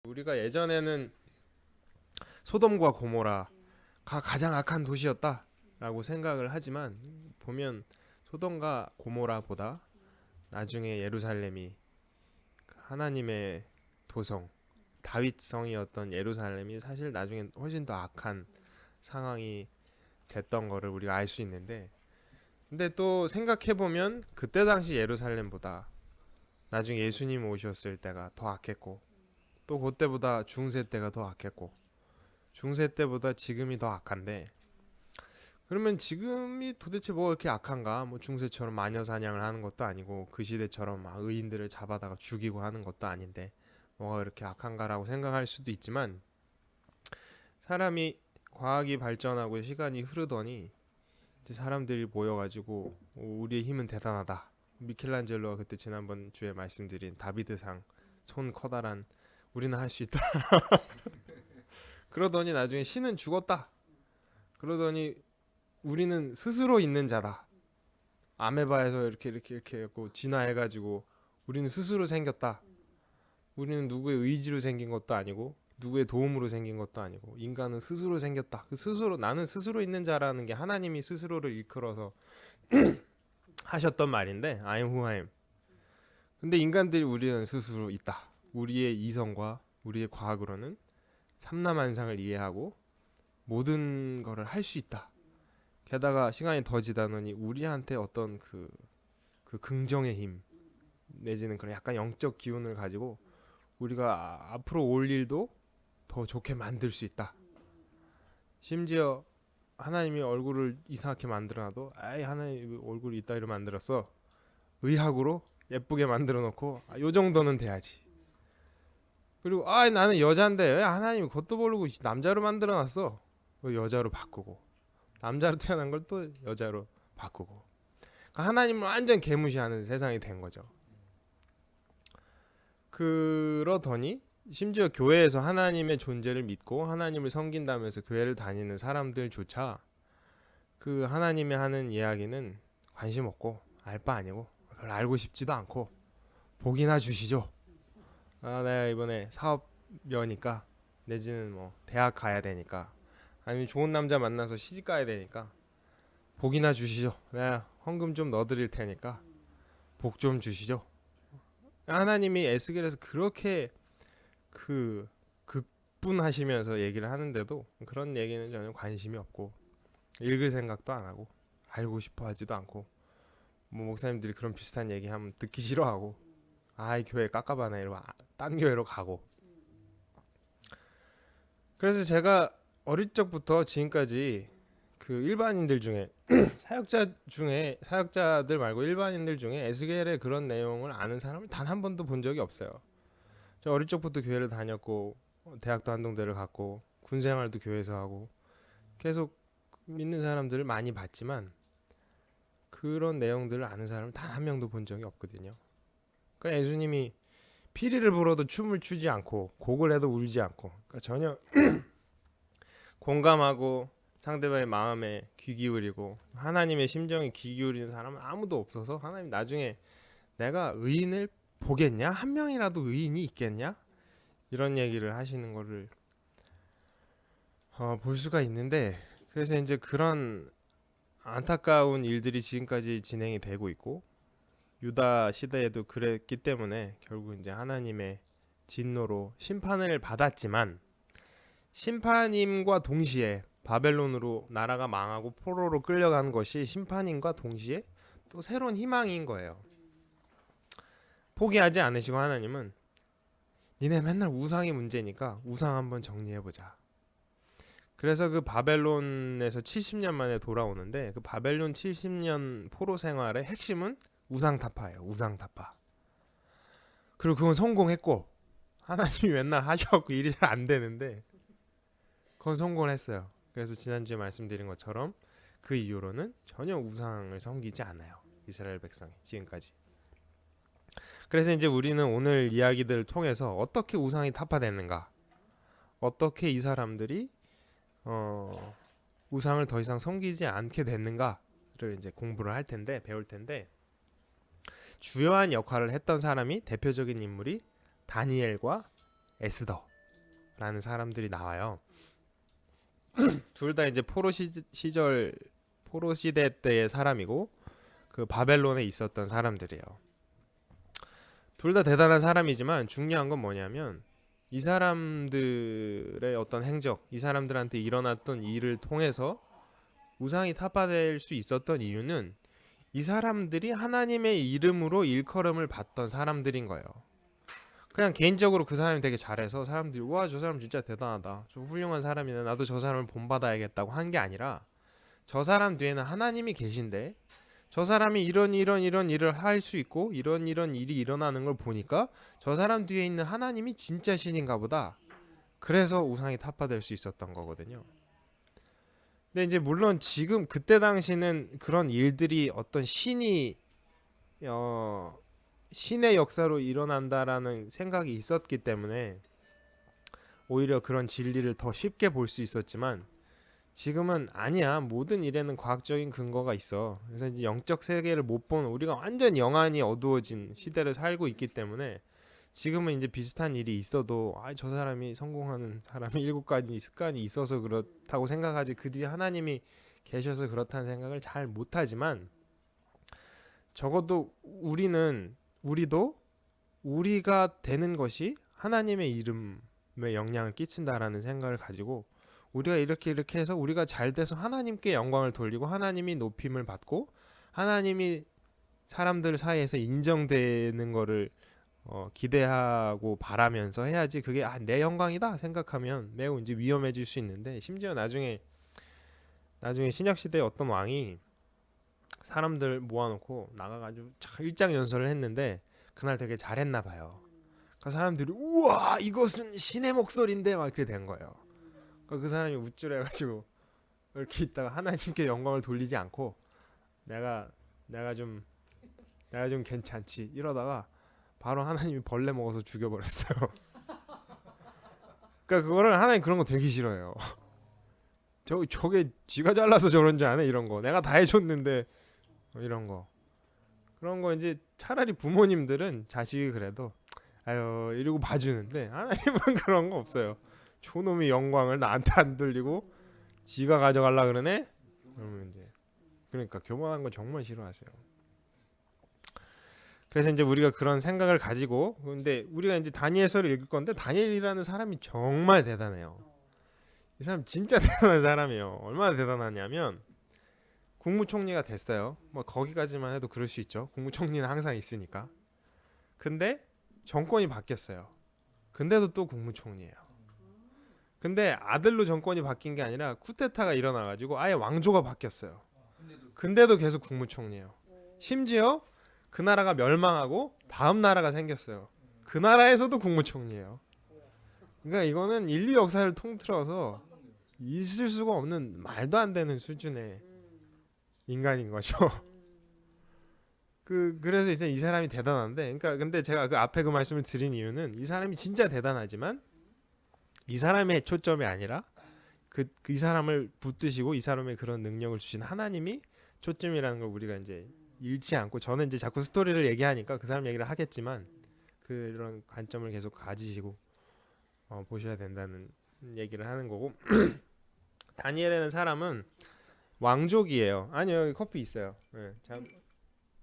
우리가 예전에는 소돔과 고모라가 가장 악한 도시였다라고 생각을 하지만 보면 소돔과 고모라보다 나중에 예루살렘이 하나님의 도성 다윗성이었던 예루살렘이 사실 나중에 훨씬 더 악한 상황이 됐던 거를 우리가 알 수 있는데, 근데 또 생각해보면 그때 당시 예루살렘보다 나중에 예수님 오셨을 때가 더 악했고, 또 그때보다 중세 때가 더 악했고, 중세 때보다 지금이 더 악한데, 그러면 지금이 도대체 뭐가 그렇게 악한가? 뭐 중세처럼 마녀 사냥을 하는 것도 아니고 그 시대처럼 막 의인들을 잡아다가 죽이고 하는 것도 아닌데 뭐가 그렇게 악한가라고 생각할 수도 있지만, 사람이 과학이 발전하고 시간이 흐르더니 이제 사람들이 모여가지고 우리의 힘은 대단하다. 미켈란젤로가 그때 지난번 주에 말씀드린 다비드상 손 커다란 우리는 할 수 있다. 그러더니 나중에 신은 죽었다. 그러더니 우리는 스스로 있는 자다. 아메바에서 이렇게 했고 진화해가지고 우리는 스스로 생겼다. 우리는 누구의 의지로 생긴 것도 아니고 누구의 도움으로 생긴 것도 아니고 인간은 스스로 생겼다. 그 스스로 나는 스스로 있는 자라는 게 하나님이 스스로를 일컬어서 하셨던 말인데 I am who I am. 근데 인간들이 우리는 스스로 있다. 우리의 이성과 우리의 과학으로는 삼라만상을 이해하고 모든 거를 할 수 있다. 게다가 시간이 더 지나더니 우리한테 어떤 그 긍정의 힘 내지는 그런 약간 영적 기운을 가지고 우리가 앞으로 올 일도 더 좋게 만들 수 있다. 심지어 하나님이 얼굴을 이상하게 만들어놔도 아이 하나님 얼굴이 이따위로 만들었어. 의학으로 예쁘게 만들어 놓고 요 정도는 돼야지. 그리고 나는 여잔데 왜 하나님이 그것도 모르고 남자로 만들어 놨어. 여자로 바꾸고 남자로 태어난 걸 또 여자로 바꾸고, 그러니까 하나님을 완전 개무시하는 세상이 된 거죠. 그러더니 심지어 교회에서 하나님의 존재를 믿고 하나님을 섬긴다면서 교회를 다니는 사람들조차 그 하나님의 하는 이야기는 관심 없고 알 바 아니고 별로 알고 싶지도 않고 복이나 주시죠. 내가 이번에 사업여니까 내지는 뭐 대학 가야 되니까 아니면 좋은 남자 만나서 시집 가야 되니까 복이나 주시죠. 내가 헌금 좀 넣어드릴 테니까 복 좀 주시죠. 하나님이 에스겔에서 그렇게 극분하시면서 얘기를 하는데도 그런 얘기는 전혀 관심이 없고 읽을 생각도 안 하고 알고 싶어 하지도 않고, 뭐 목사님들이 그런 비슷한 얘기하면 듣기 싫어하고 이 교회 깝깝하네 이러고 딴 교회로 가고. 그래서 제가 어릴 적부터 지금까지 그 일반인들 중에 사역자들 말고 일반인들 중에 에스겔의 그런 내용을 아는 사람을 단 한 번도 본 적이 없어요. 저 어릴 적부터 교회를 다녔고 대학도 한동대를 갔고 군생활도 교회에서 하고 계속 믿는 사람들을 많이 봤지만 그런 내용들을 아는 사람을 단 한 명도 본 적이 없거든요. 그러니까 예수님이 피리를 불어도 춤을 추지 않고 곡을 해도 울지 않고, 그러니까 전혀 공감하고 상대방의 마음에 귀 기울이고 하나님의 심정에 귀 기울이는 사람은 아무도 없어서 하나님 나중에 내가 의인을 보겠냐? 한 명이라도 의인이 있겠냐? 이런 얘기를 하시는 거를 볼 수가 있는데, 그래서 이제 그런 안타까운 일들이 지금까지 진행이 되고 있고 유다 시대에도 그랬기 때문에 결국 이제 하나님의 진노로 심판을 받았지만, 심판임과 동시에 바벨론으로 나라가 망하고 포로로 끌려간 것이 심판임과 동시에 또 새로운 희망인 거예요. 포기하지 않으시고 하나님은 니네 맨날 우상이 문제니까 우상 한번 정리해보자. 그래서 그 바벨론에서 70년 만에 돌아오는데 그 바벨론 70년 포로 생활의 핵심은 우상타파예요. 우상타파. 그리고 그건 성공했고 하나님이 맨날 하셔갖고 일이 잘 안 되는데 그건 성공을 했어요. 그래서 지난주에 말씀드린 것처럼 그 이후로는 전혀 우상을 섬기지 않아요. 이스라엘 백성이 지금까지. 그래서 이제 우리는 오늘 이야기들을 통해서 어떻게 우상이 타파됐는가, 어떻게 이 사람들이 우상을 더 이상 섬기지 않게 됐는가를 이제 공부를 할 텐데, 배울 텐데, 주요한 역할을 했던 사람이 대표적인 인물이 다니엘과 에스더 라는 사람들이 나와요. 둘 다 이제 포로 시대 때의 사람이고 그 바벨론에 있었던 사람들이에요. 둘 다 대단한 사람이지만 중요한 건 뭐냐면 이 사람들의 어떤 행적, 이 사람들한테 일어났던 일을 통해서 우상이 타파될 수 있었던 이유는 이 사람들이 하나님의 이름으로 일컬음을 받던 사람들인 거예요. 그냥 개인적으로 그 사람이 되게 잘해서 사람들이 와, 저 사람 진짜 대단하다, 저 훌륭한 사람이네, 나도 저 사람을 본받아야겠다고 한 게 아니라 저 사람 뒤에는 하나님이 계신데 저 사람이 이런 일을 할 수 있고 이런 일이 일어나는 걸 보니까 저 사람 뒤에 있는 하나님이 진짜 신인가 보다. 그래서 우상이 타파될 수 있었던 거거든요. 근데 이제 물론 지금 그때 당시는 그런 일들이 어떤 신의 역사로 일어난다라는 생각이 있었기 때문에 오히려 그런 진리를 더 쉽게 볼 수 있었지만 지금은 아니야. 모든 일에는 과학적인 근거가 있어. 그래서 이제 영적 세계를 못 보는, 우리가 완전 영안이 어두워진 시대를 살고 있기 때문에 지금은 이제 비슷한 일이 있어도 저 사람이 성공하는 사람이 7가지 습관이 있어서 그렇다고 생각하지 그 뒤에 하나님이 계셔서 그렇다는 생각을 잘 못하지만 적어도 우리도 우리가 되는 것이 하나님의 이름에 영향을 끼친다라는 생각을 가지고 우리가 이렇게 해서 우리가 잘 돼서 하나님께 영광을 돌리고 하나님이 높임을 받고 하나님이 사람들 사이에서 인정되는 거를 기대하고 바라면서 해야지 그게 내 영광이다 생각하면 매우 이제 위험해질 수 있는데, 심지어 나중에 신약 시대에 어떤 왕이 사람들 모아놓고 나가가지고 일장연설을 했는데 그날 되게 잘했나 봐요. 그 사람들이 우와 이것은 신의 목소리인데 막 이렇게 된 거예요. 그 사람이 우쭐해가지고 이렇게 있다가 하나님께 영광을 돌리지 않고 내가 좀 괜찮지 이러다가 바로 하나님이 벌레 먹어서 죽여버렸어요. 그러니까 그거를 하나님 그런 거 되게 싫어해요. 저게 쥐가 잘라서 저런지 아네 이런 거. 내가 다 해줬는데 이런 거. 그런 거 이제 차라리 부모님들은 자식이 그래도 아유 이러고 봐주는데 하나님은 그런 거 없어요. 초놈이 영광을 나한테 안 돌리고 지가 가져가려 그러네. 그러면 이제 그러니까 교만한 거 정말 싫어하세요. 그래서 이제 우리가 그런 생각을 가지고, 근데 우리가 이제 다니엘서를 읽을 건데 다니엘이라는 사람이 정말 대단해요. 이 사람 진짜 대단한 사람이에요. 얼마나 대단하냐면 국무총리가 됐어요. 뭐 거기까지만 해도 그럴 수 있죠. 국무총리는 항상 있으니까. 근데 정권이 바뀌었어요. 근데도 또 국무총리예요. 근데 아들로 정권이 바뀐 게 아니라 쿠데타가 일어나가지고 아예 왕조가 바뀌었어요. 근데도 계속 국무총리예요. 심지어 그 나라가 멸망하고 다음 나라가 생겼어요. 그 나라에서도 국무총리예요. 그러니까 이거는 인류 역사를 통틀어서 있을 수가 없는 말도 안 되는 수준의 인간인 거죠. 그래서 이제 이 사람이 대단한데, 그러니까 근데 제가 그 앞에 그 말씀을 드린 이유는 이 사람이 진짜 대단하지만 이 사람의 초점이 아니라 이 사람을 붙드시고 이 사람의 그런 능력을 주신 하나님이 초점이라는 걸 우리가 이제 잃지 않고, 저는 이제 자꾸 스토리를 얘기하니까 그 사람 얘기를 하겠지만 그런 관점을 계속 가지시고 보셔야 된다는 얘기를 하는 거고. 다니엘이라는 사람은 왕족이에요. 아니요 여기 커피 있어요. 네,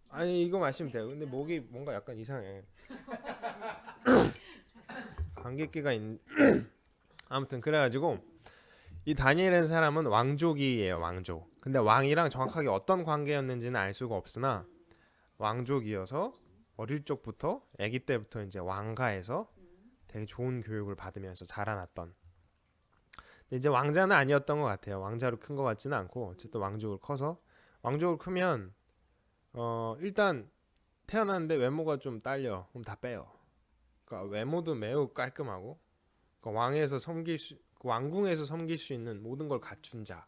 아니 이거 마시면 돼요. 근데 목이 뭔가 약간 이상해. 감기기가 아무튼 그래가지고 이 다니엘이라는 사람은 왕족이에요. 왕족. 근데 왕이랑 정확하게 어떤 관계였는지는 알 수가 없으나 왕족이어서 어릴 적부터 아기 때부터 이제 왕가에서 되게 좋은 교육을 받으면서 자라났던. 근데 이제 왕자는 아니었던 것 같아요. 왕자로 큰 것 같지는 않고 어쨌든 왕족으로 크면 일단 태어났는데 외모가 좀 딸려. 그럼 다 빼요. 그러니까 외모도 매우 깔끔하고, 그러니까 왕궁에서 섬길 수 있는 모든 걸 갖춘 자.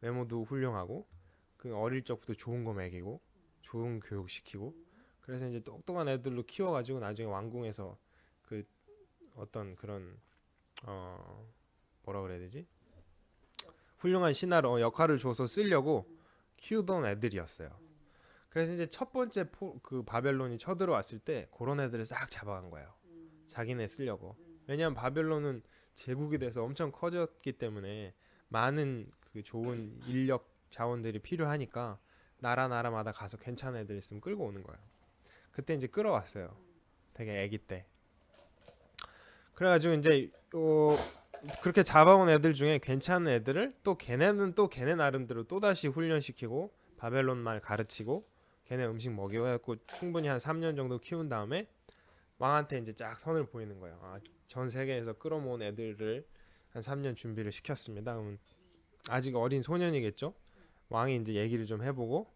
외모도 훌륭하고, 그 어릴 적부터 좋은 거 먹이고, 좋은 교육 시키고, 그래서 이제 똑똑한 애들로 키워가지고 나중에 왕궁에서 그 어떤 그런 뭐라 그래야 되지? 훌륭한 신하로 역할을 줘서 쓰려고 키우던 애들이었어요. 그래서 이제 첫 번째 그 바벨론이 쳐들어왔을 때 그런 애들을 싹 잡아간 거예요. 자기네 쓰려고. 왜냐하면 바벨론은 제국이 돼서 엄청 커졌기 때문에 많은 그 좋은 인력 자원들이 필요하니까 나라마다 가서 괜찮은 애들 있으면 끌고 오는 거예요. 그때 이제 끌어왔어요. 되게 아기 때. 그래가지고 이제 그렇게 잡아온 애들 중에 괜찮은 애들을 또 걔네는 또 걔네 나름대로 또 다시 훈련시키고 바벨론 말 가르치고 걔네 음식 먹이고 해갖고 충분히 한 3년 정도 키운 다음에 왕한테 이제 쫙 선을 보이는 거예요. 전 세계에서 끌어모은 애들을 한 3년 준비를 시켰습니다. 그러면 아직 어린 소년이겠죠. 왕이 이제 얘기를 좀 해보고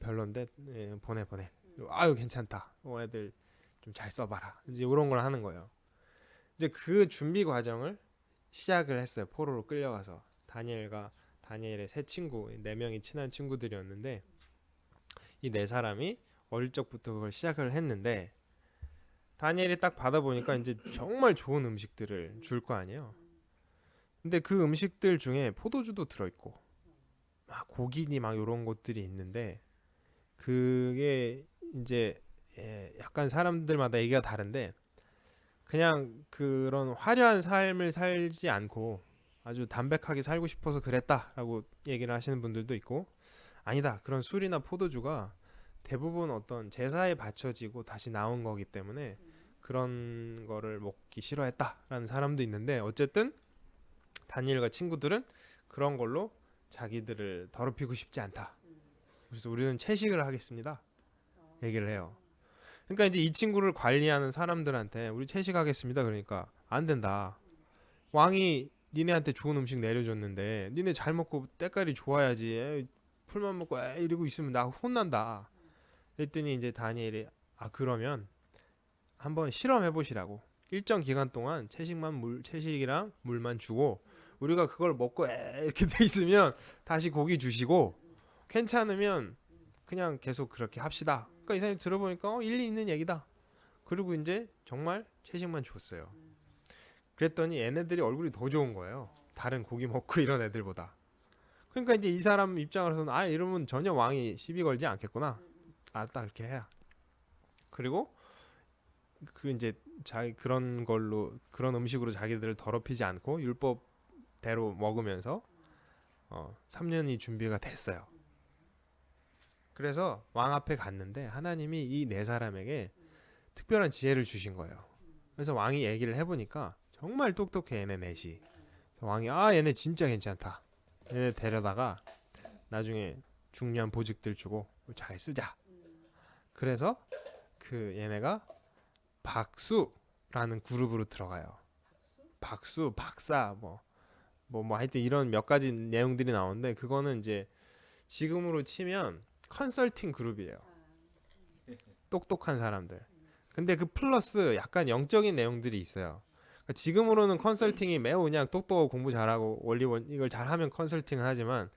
별론데 보내. 아유 괜찮다. 애들 좀 잘 써봐라. 이제 이런 걸 하는 거예요. 이제 그 준비 과정을 시작을 했어요. 포로로 끌려가서 다니엘의 세 친구 4명이 친한 친구들이었는데 이 4사람이 어릴 적부터 그걸 시작을 했는데 다니엘이 딱 받아보니까 이제 정말 좋은 음식들을 줄 거 아니에요. 근데 그 음식들 중에 포도주도 들어있고 막 고기니 막 이런 것들이 있는데 그게 이제 약간 사람들마다 얘기가 다른데 그냥 그런 화려한 삶을 살지 않고 아주 담백하게 살고 싶어서 그랬다라고 얘기를 하시는 분들도 있고 아니다 그런 술이나 포도주가 대부분 어떤 제사에 바쳐지고 다시 나온 거기 때문에 그런 거를 먹기 싫어했다라는 사람도 있는데 어쨌든 다니엘과 친구들은 그런 걸로 자기들을 더럽히고 싶지 않다. 그래서 우리는 채식을 하겠습니다. 얘기를 해요. 그러니까 이제 이 친구를 관리하는 사람들한테 우리 채식하겠습니다. 그러니까 안 된다. 왕이 니네한테 좋은 음식 내려줬는데 니네 잘 먹고 때깔이 좋아야지. 풀만 먹고 이러고 있으면 나 혼난다. 그랬더니 이제 다니엘이 그러면 한번 실험해 보시라고. 일정 기간 동안 채식이랑 물만 주고 우리가 그걸 먹고 이렇게 돼 있으면 다시 고기 주시고 괜찮으면 그냥 계속 그렇게 합시다. 그러니까 이 사람이 들어보니까 일리 있는 얘기다. 그리고 이제 정말 채식만 줬어요. 그랬더니 얘네들이 얼굴이 더 좋은 거예요. 다른 고기 먹고 이런 애들보다. 그러니까 이제 이 사람 입장으로서는 이러면 전혀 왕이 시비 걸지 않겠구나. 알았다 그렇게 해라. 그리고 그 이제 자기 그런 음식으로 자기들을 더럽히지 않고 율법대로 먹으면서 3년이 준비가 됐어요. 그래서 왕 앞에 갔는데 하나님이 이 4사람에게 특별한 지혜를 주신 거예요. 그래서 왕이 얘기를 해보니까 정말 똑똑해 얘네 넷이. 왕이 얘네 진짜 괜찮다. 얘네 데려다가 나중에 중요한 보직들 주고 잘 쓰자. 그래서 그 얘네가 박수라는 그룹으로 들어가요. 박수, 박사 뭐 하여튼 이런 몇 가지 내용들이 나오는데 그거는 이제 지금으로 치면 컨설팅 그룹이에요. 똑똑한 사람들. 근데 그 플러스 약간 영적인 내용들이 있어요. 그러니까 지금으로는 컨설팅이 매우 그냥 똑똑하고 공부 잘하고 원리원 이걸 잘하면 컨설팅을 하지만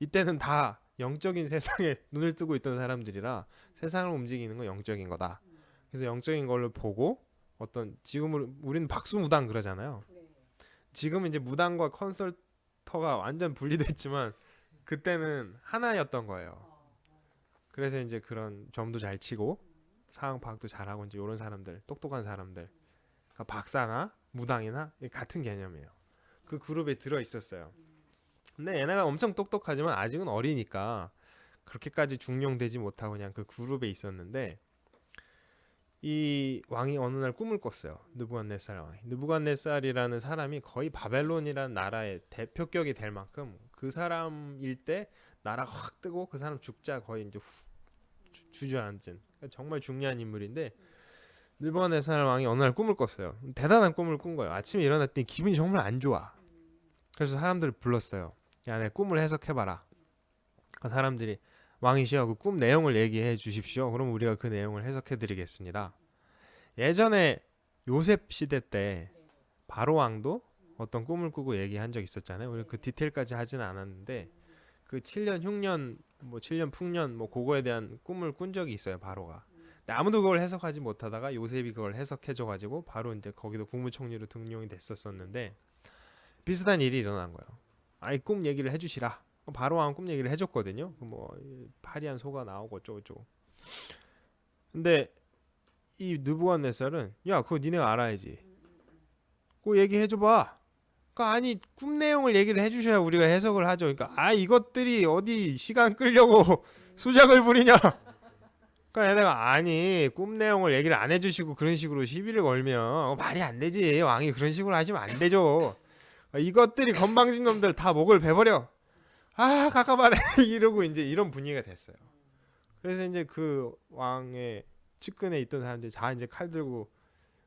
이때는 다 영적인 세상에 눈을 뜨고 있던 사람들이라 세상을 움직이는 건 영적인 거다. 그래서 영적인 걸로 보고 지금으로 우리는 박수무당 그러잖아요. 지금은 이제 무당과 컨설터가 완전 분리됐지만 그때는 하나였던 거예요. 그래서 이제 그런 점도 잘 치고 상황 파악도 잘하고 이제 이런 사람들, 똑똑한 사람들, 그러니까 박사나 무당이나 같은 개념이에요. 그 그룹에 들어 있었어요. 근데 얘네가 엄청 똑똑하지만 아직은 어리니까 그렇게까지 중용되지 못하고 그냥 그 그룹에 있었는데 이 왕이 어느 날 꿈을 꿨어요. 느부갓네살 왕이. 느부갓네살이라는 사람이 거의 바벨론이라는 나라의 대표격이 될 만큼 그 사람일 때 나라가 확 뜨고 그 사람 죽자 거의 이제 주저앉은 그러니까 정말 중요한 인물인데 느부갓네살 왕이 어느 날 꿈을 꿨어요. 대단한 꿈을 꾼 거예요. 아침에 일어났더니 기분이 정말 안 좋아. 그래서 사람들을 불렀어요. 야, 내 꿈을 해석해봐라. 그 사람들이 왕이시여 그 꿈 내용을 얘기해 주십시오. 그럼 우리가 그 내용을 해석해 드리겠습니다. 예전에 요셉 시대 때 바로 왕도 어떤 꿈을 꾸고 얘기한 적 있었잖아요. 우리 그 디테일까지 하지는 않았는데 그 7년 흉년 7년 풍년 그거에 대한 꿈을 꾼 적이 있어요. 바로가. 근데 아무도 그걸 해석하지 못하다가 요셉이 그걸 해석해 줘 가지고 바로 이제 거기도 국무총리로 등용이 됐었었는데 비슷한 일이 일어난 거예요. 꿈 얘기를 해 주시라. 바로 왕 꿈 얘기를 해줬거든요. 파리한 소가 나오고 어쩌고저쩌고. 근데 이 느부갓네살은 야 그거 니네가 알아야지. 그거 얘기해줘봐. 그러니까 아니 꿈 내용을 얘기를 해주셔야 우리가 해석을 하죠. 그러니까 이것들이 어디 시간 끌려고 수작을 부리냐. 그러니까 얘네가 아니 꿈 내용을 얘기를 안 해주시고 그런 식으로 시비를 걸면 말이 안 되지. 왕이 그런 식으로 하시면 안 되죠. 이것들이 건방진 놈들 다 목을 베버려. 가까바네 이러고 이제 이런 분위기가 됐어요. 그래서 이제 그 왕의 측근에 있던 사람들이 다 이제 칼 들고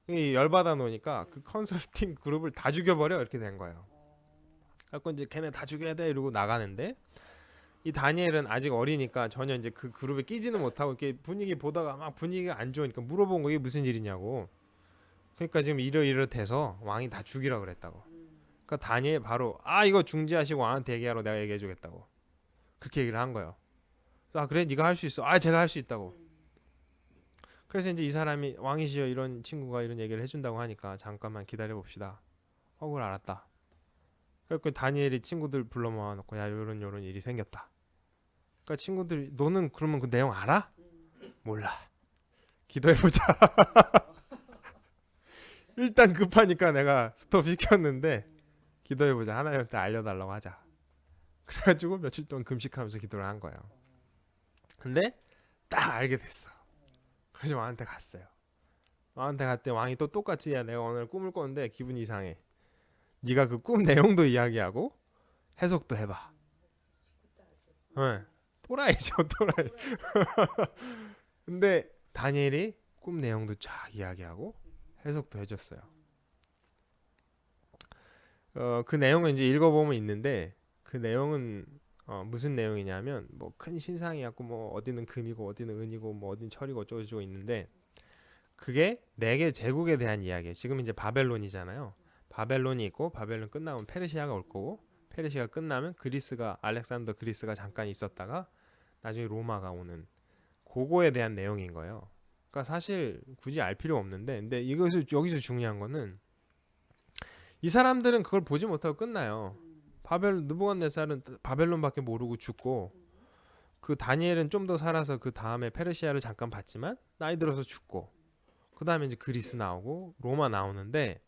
열받아 놓으니까 그 컨설팅 그룹을 다 죽여버려 이렇게 된 거예요. 그래서 이제 걔네 다 죽여야 돼 이러고 나가는데 이 다니엘은 아직 어리니까 전혀 이제 그 그룹에 끼지는 못하고 이렇게 분위기 보다가 막 분위기가 안 좋으니까 물어본 거 이게 무슨 일이냐고. 그러니까 지금 이러이러돼서 왕이 다 죽이라 그랬다고. 그러니까 다니엘 바로 이거 중지하시고 왕한테 얘기하러 내가 얘기해주겠다고 그렇게 얘기를 한 거예요. 그래 네가 할 수 있어. 제가 할 수 있다고. 그래서 이제 이 사람이 왕이시여 이런 친구가 이런 얘기를 해준다고 하니까 잠깐만 기다려 봅시다. 그걸 알았다. 그래서 다니엘이 친구들 불러 모아놓고 야 요런 일이 생겼다. 그러니까 친구들이 너는 그러면 그 내용 알아? 몰라. 기도해보자. 일단 급하니까 내가 스톱 시켰는데 기도해보자. 하나님한테 알려달라고 하자. 그래가지고 며칠 동안 금식하면서 기도를 한 거예요. 근데 딱 알게 됐어. 그래서 왕한테 갔어요. 왕한테 갔더니 왕이 또 똑같이 야 내가 오늘 꿈을 꿨는데 기분이 이상해. 네가 그 꿈 내용도 이야기하고 해석도 해봐. 네. 또라이죠 또라이. 근데 다니엘이 꿈 내용도 쫙 이야기하고 해석도 해줬어요. 그 내용은 이제 읽어보면 있는데 그 내용은 무슨 내용이냐면 뭐 큰 신상이었고 뭐 어디는 금이고 어디는 은이고 뭐 어디는 철이고 어쩌고저쩌고 있는데 그게 4개 제국에 대한 이야기예요. 지금 이제 바벨론이잖아요. 바벨론이 있고 바벨론 끝나면 페르시아가 올 거고 페르시아가 끝나면 알렉산더 그리스가 잠깐 있었다가 나중에 로마가 오는 그거에 대한 내용인 거예요. 그러니까 사실 굳이 알 필요 없는데 근데 여기서 중요한 거는 이 사람들은 그걸 보지 못하고 끝나요. 느부갓네살은 바벨론밖에 모르고 죽고 그 다니엘은 좀 더 살아서 그 다음에 페르시아를 잠깐 봤지만 나이 들어서 죽고 그 다음에 이제 그리스 나오고 로마 나오는데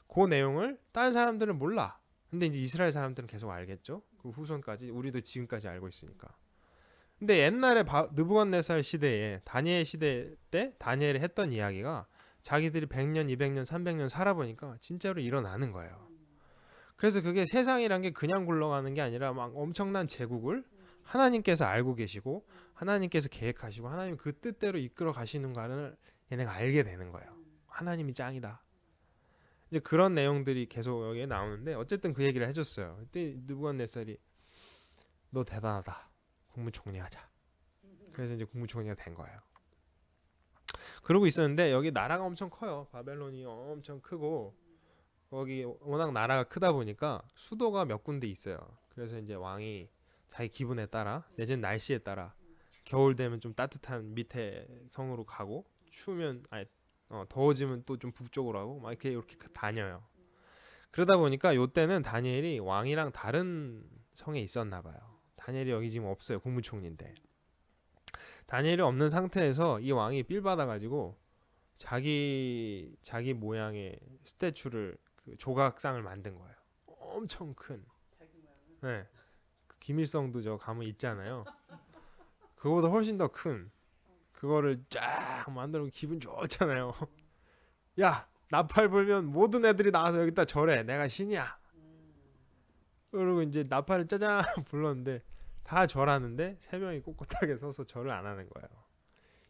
그 내용을 다른 사람들은 몰라. 근데 이제 이스라엘 사람들은 계속 알겠죠. 그 후손까지 우리도 지금까지 알고 있으니까. 근데 옛날에 느부갓네살 시대에 다니엘 시대 때 다니엘이 했던 이야기가 자기들이 100년, 200년, 300년 살아보니까 진짜로 일어나는 거예요. 그래서 그게 세상이란 게 그냥 굴러가는 게 아니라 막 엄청난 제국을 하나님께서 알고 계시고 하나님께서 계획하시고 하나님 그 뜻대로 이끌어 가시는 거를 얘네가 알게 되는 거예요. 하나님이 짱이다. 이제 그런 내용들이 계속 여기에 나오는데 어쨌든 그 얘기를 해줬어요. 그때 느부갓네살이 너 대단하다. 국무총리하자. 그래서 이제 국무총리가 된 거예요. 그러고 있었는데 여기 나라가 엄청 커요. 바벨론이 엄청 크고 거기 워낙 나라가 크다 보니까 수도가 몇 군데 있어요. 그래서 이제 왕이 자기 기분에 따라 내지는 날씨에 따라 겨울 되면 좀 따뜻한 밑에 성으로 가고 추우면 더워지면 또 좀 북쪽으로 하고 막 이렇게 다녀요. 그러다 보니까 요때는 다니엘이 왕이랑 다른 성에 있었나 봐요. 다니엘이 여기 지금 없어요. 국무총리인데. 다니엘이 없는 상태에서 이 왕이 삘 받아가지고 자기 모양의 스태츄를 그 조각상을 만든 거예요. 엄청 큰. 네. 그 김일성도 저 가면 있잖아요. 그거보다 훨씬 더 큰. 그거를 쫙 만들고 기분 좋잖아요. 야 나팔 불면 모든 애들이 나와서 여기다 절해. 내가 신이야. 그리고 이제 나팔을 짜잔 불렀는데 다 절하는데 3명이 꼿꼿하게 서서 절을 안 하는 거예요.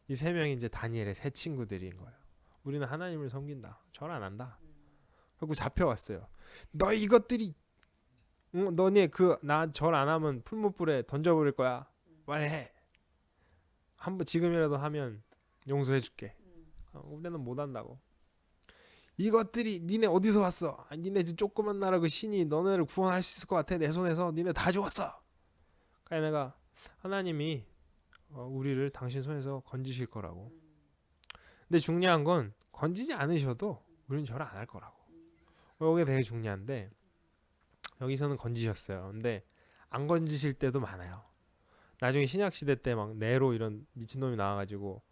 이 3명이 이제 다니엘의 새 친구들인 거예요. 우리는 하나님을 섬긴다. 절 안 한다. 그리고 잡혀왔어요. 너 이것들이 너네 나 절 안 하면 풀무불에 던져버릴 거야. 빨리 해. 한번 지금이라도 하면 용서해줄게. 우리는 못한다고. 이것들이 니네 어디서 왔어? 니네 조그만 나라 그 신이 너네를 구원할 수 있을 것 같아. 내 손에서 니네 다 죽었어. 그러니까 내가 하나님이 우리를 당신 손에서 건지실 거라고. 근데 중요한 건 건지지 않으셔도 우리는 절을 안 할 거라고. 이게 되게 중요한데 여기서는 건지셨어요. 근데 안 건지실 때도 많아요. 나중에 신약 시대 때 막 네로 이런 미친놈이 나와가지고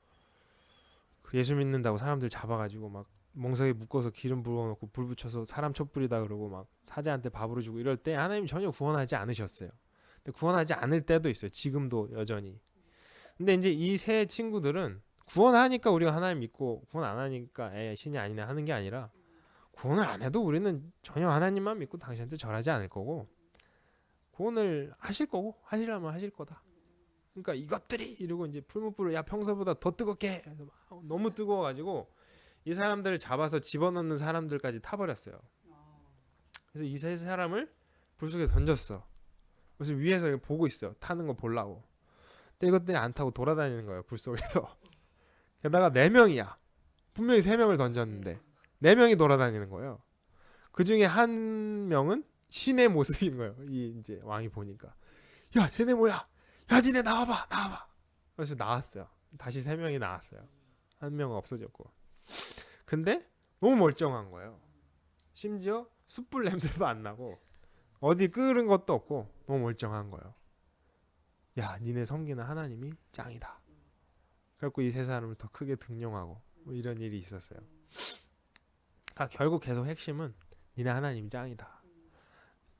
그 예수 믿는다고 사람들 잡아가지고 막 몽석에 묶어서 기름 부어놓고 불 붙여서 사람 촛불이다 그러고 막 사자한테 밥으로 주고 이럴 때 하나님 전혀 구원하지 않으셨어요. 근데 구원하지 않을 때도 있어요. 지금도 여전히. 근데 이제 이 세 친구들은 구원하니까 우리가 하나님 믿고 구원 안 하니까 신이 아니네 하는 게 아니라 구원을 안 해도 우리는 전혀 하나님만 믿고 당신한테 절하지 않을 거고 구원을 하실 거고 하시려면 하실 거다. 그러니까 이것들이 이러고 이제 풀무불을 야 평소보다 더 뜨겁게 해. 너무 뜨거워가지고 이 사람들을 잡아서 집어넣는 사람들까지 타버렸어요. 그래서 이 세 사람을 불 속에 던졌어. 그래서 위에서 보고 있어요. 타는 거 보려고. 근데 이것들이 안 타고 돌아다니는 거예요. 불 속에서. 게다가 4명이야. 분명히 3명을 던졌는데 4명이 돌아다니는 거예요. 그 중에 한 명은 신의 모습인 거예요. 이 이제 왕이 보니까 야 쟤네 뭐야? 야 니네 나와봐 나와봐. 그래서 나왔어요. 다시 3명이 나왔어요. 한 명은 없어졌고. 근데 너무 멀쩡한 거예요. 심지어 숯불 냄새도 안 나고 어디 끓은 것도 없고 너무 멀쩡한 거예요. 야 니네 섬기는 하나님이 짱이다. 그래갖고 이 세 사람을 더 크게 등용하고 뭐 이런 일이 있었어요. 결국 계속 핵심은 니네 하나님 짱이다.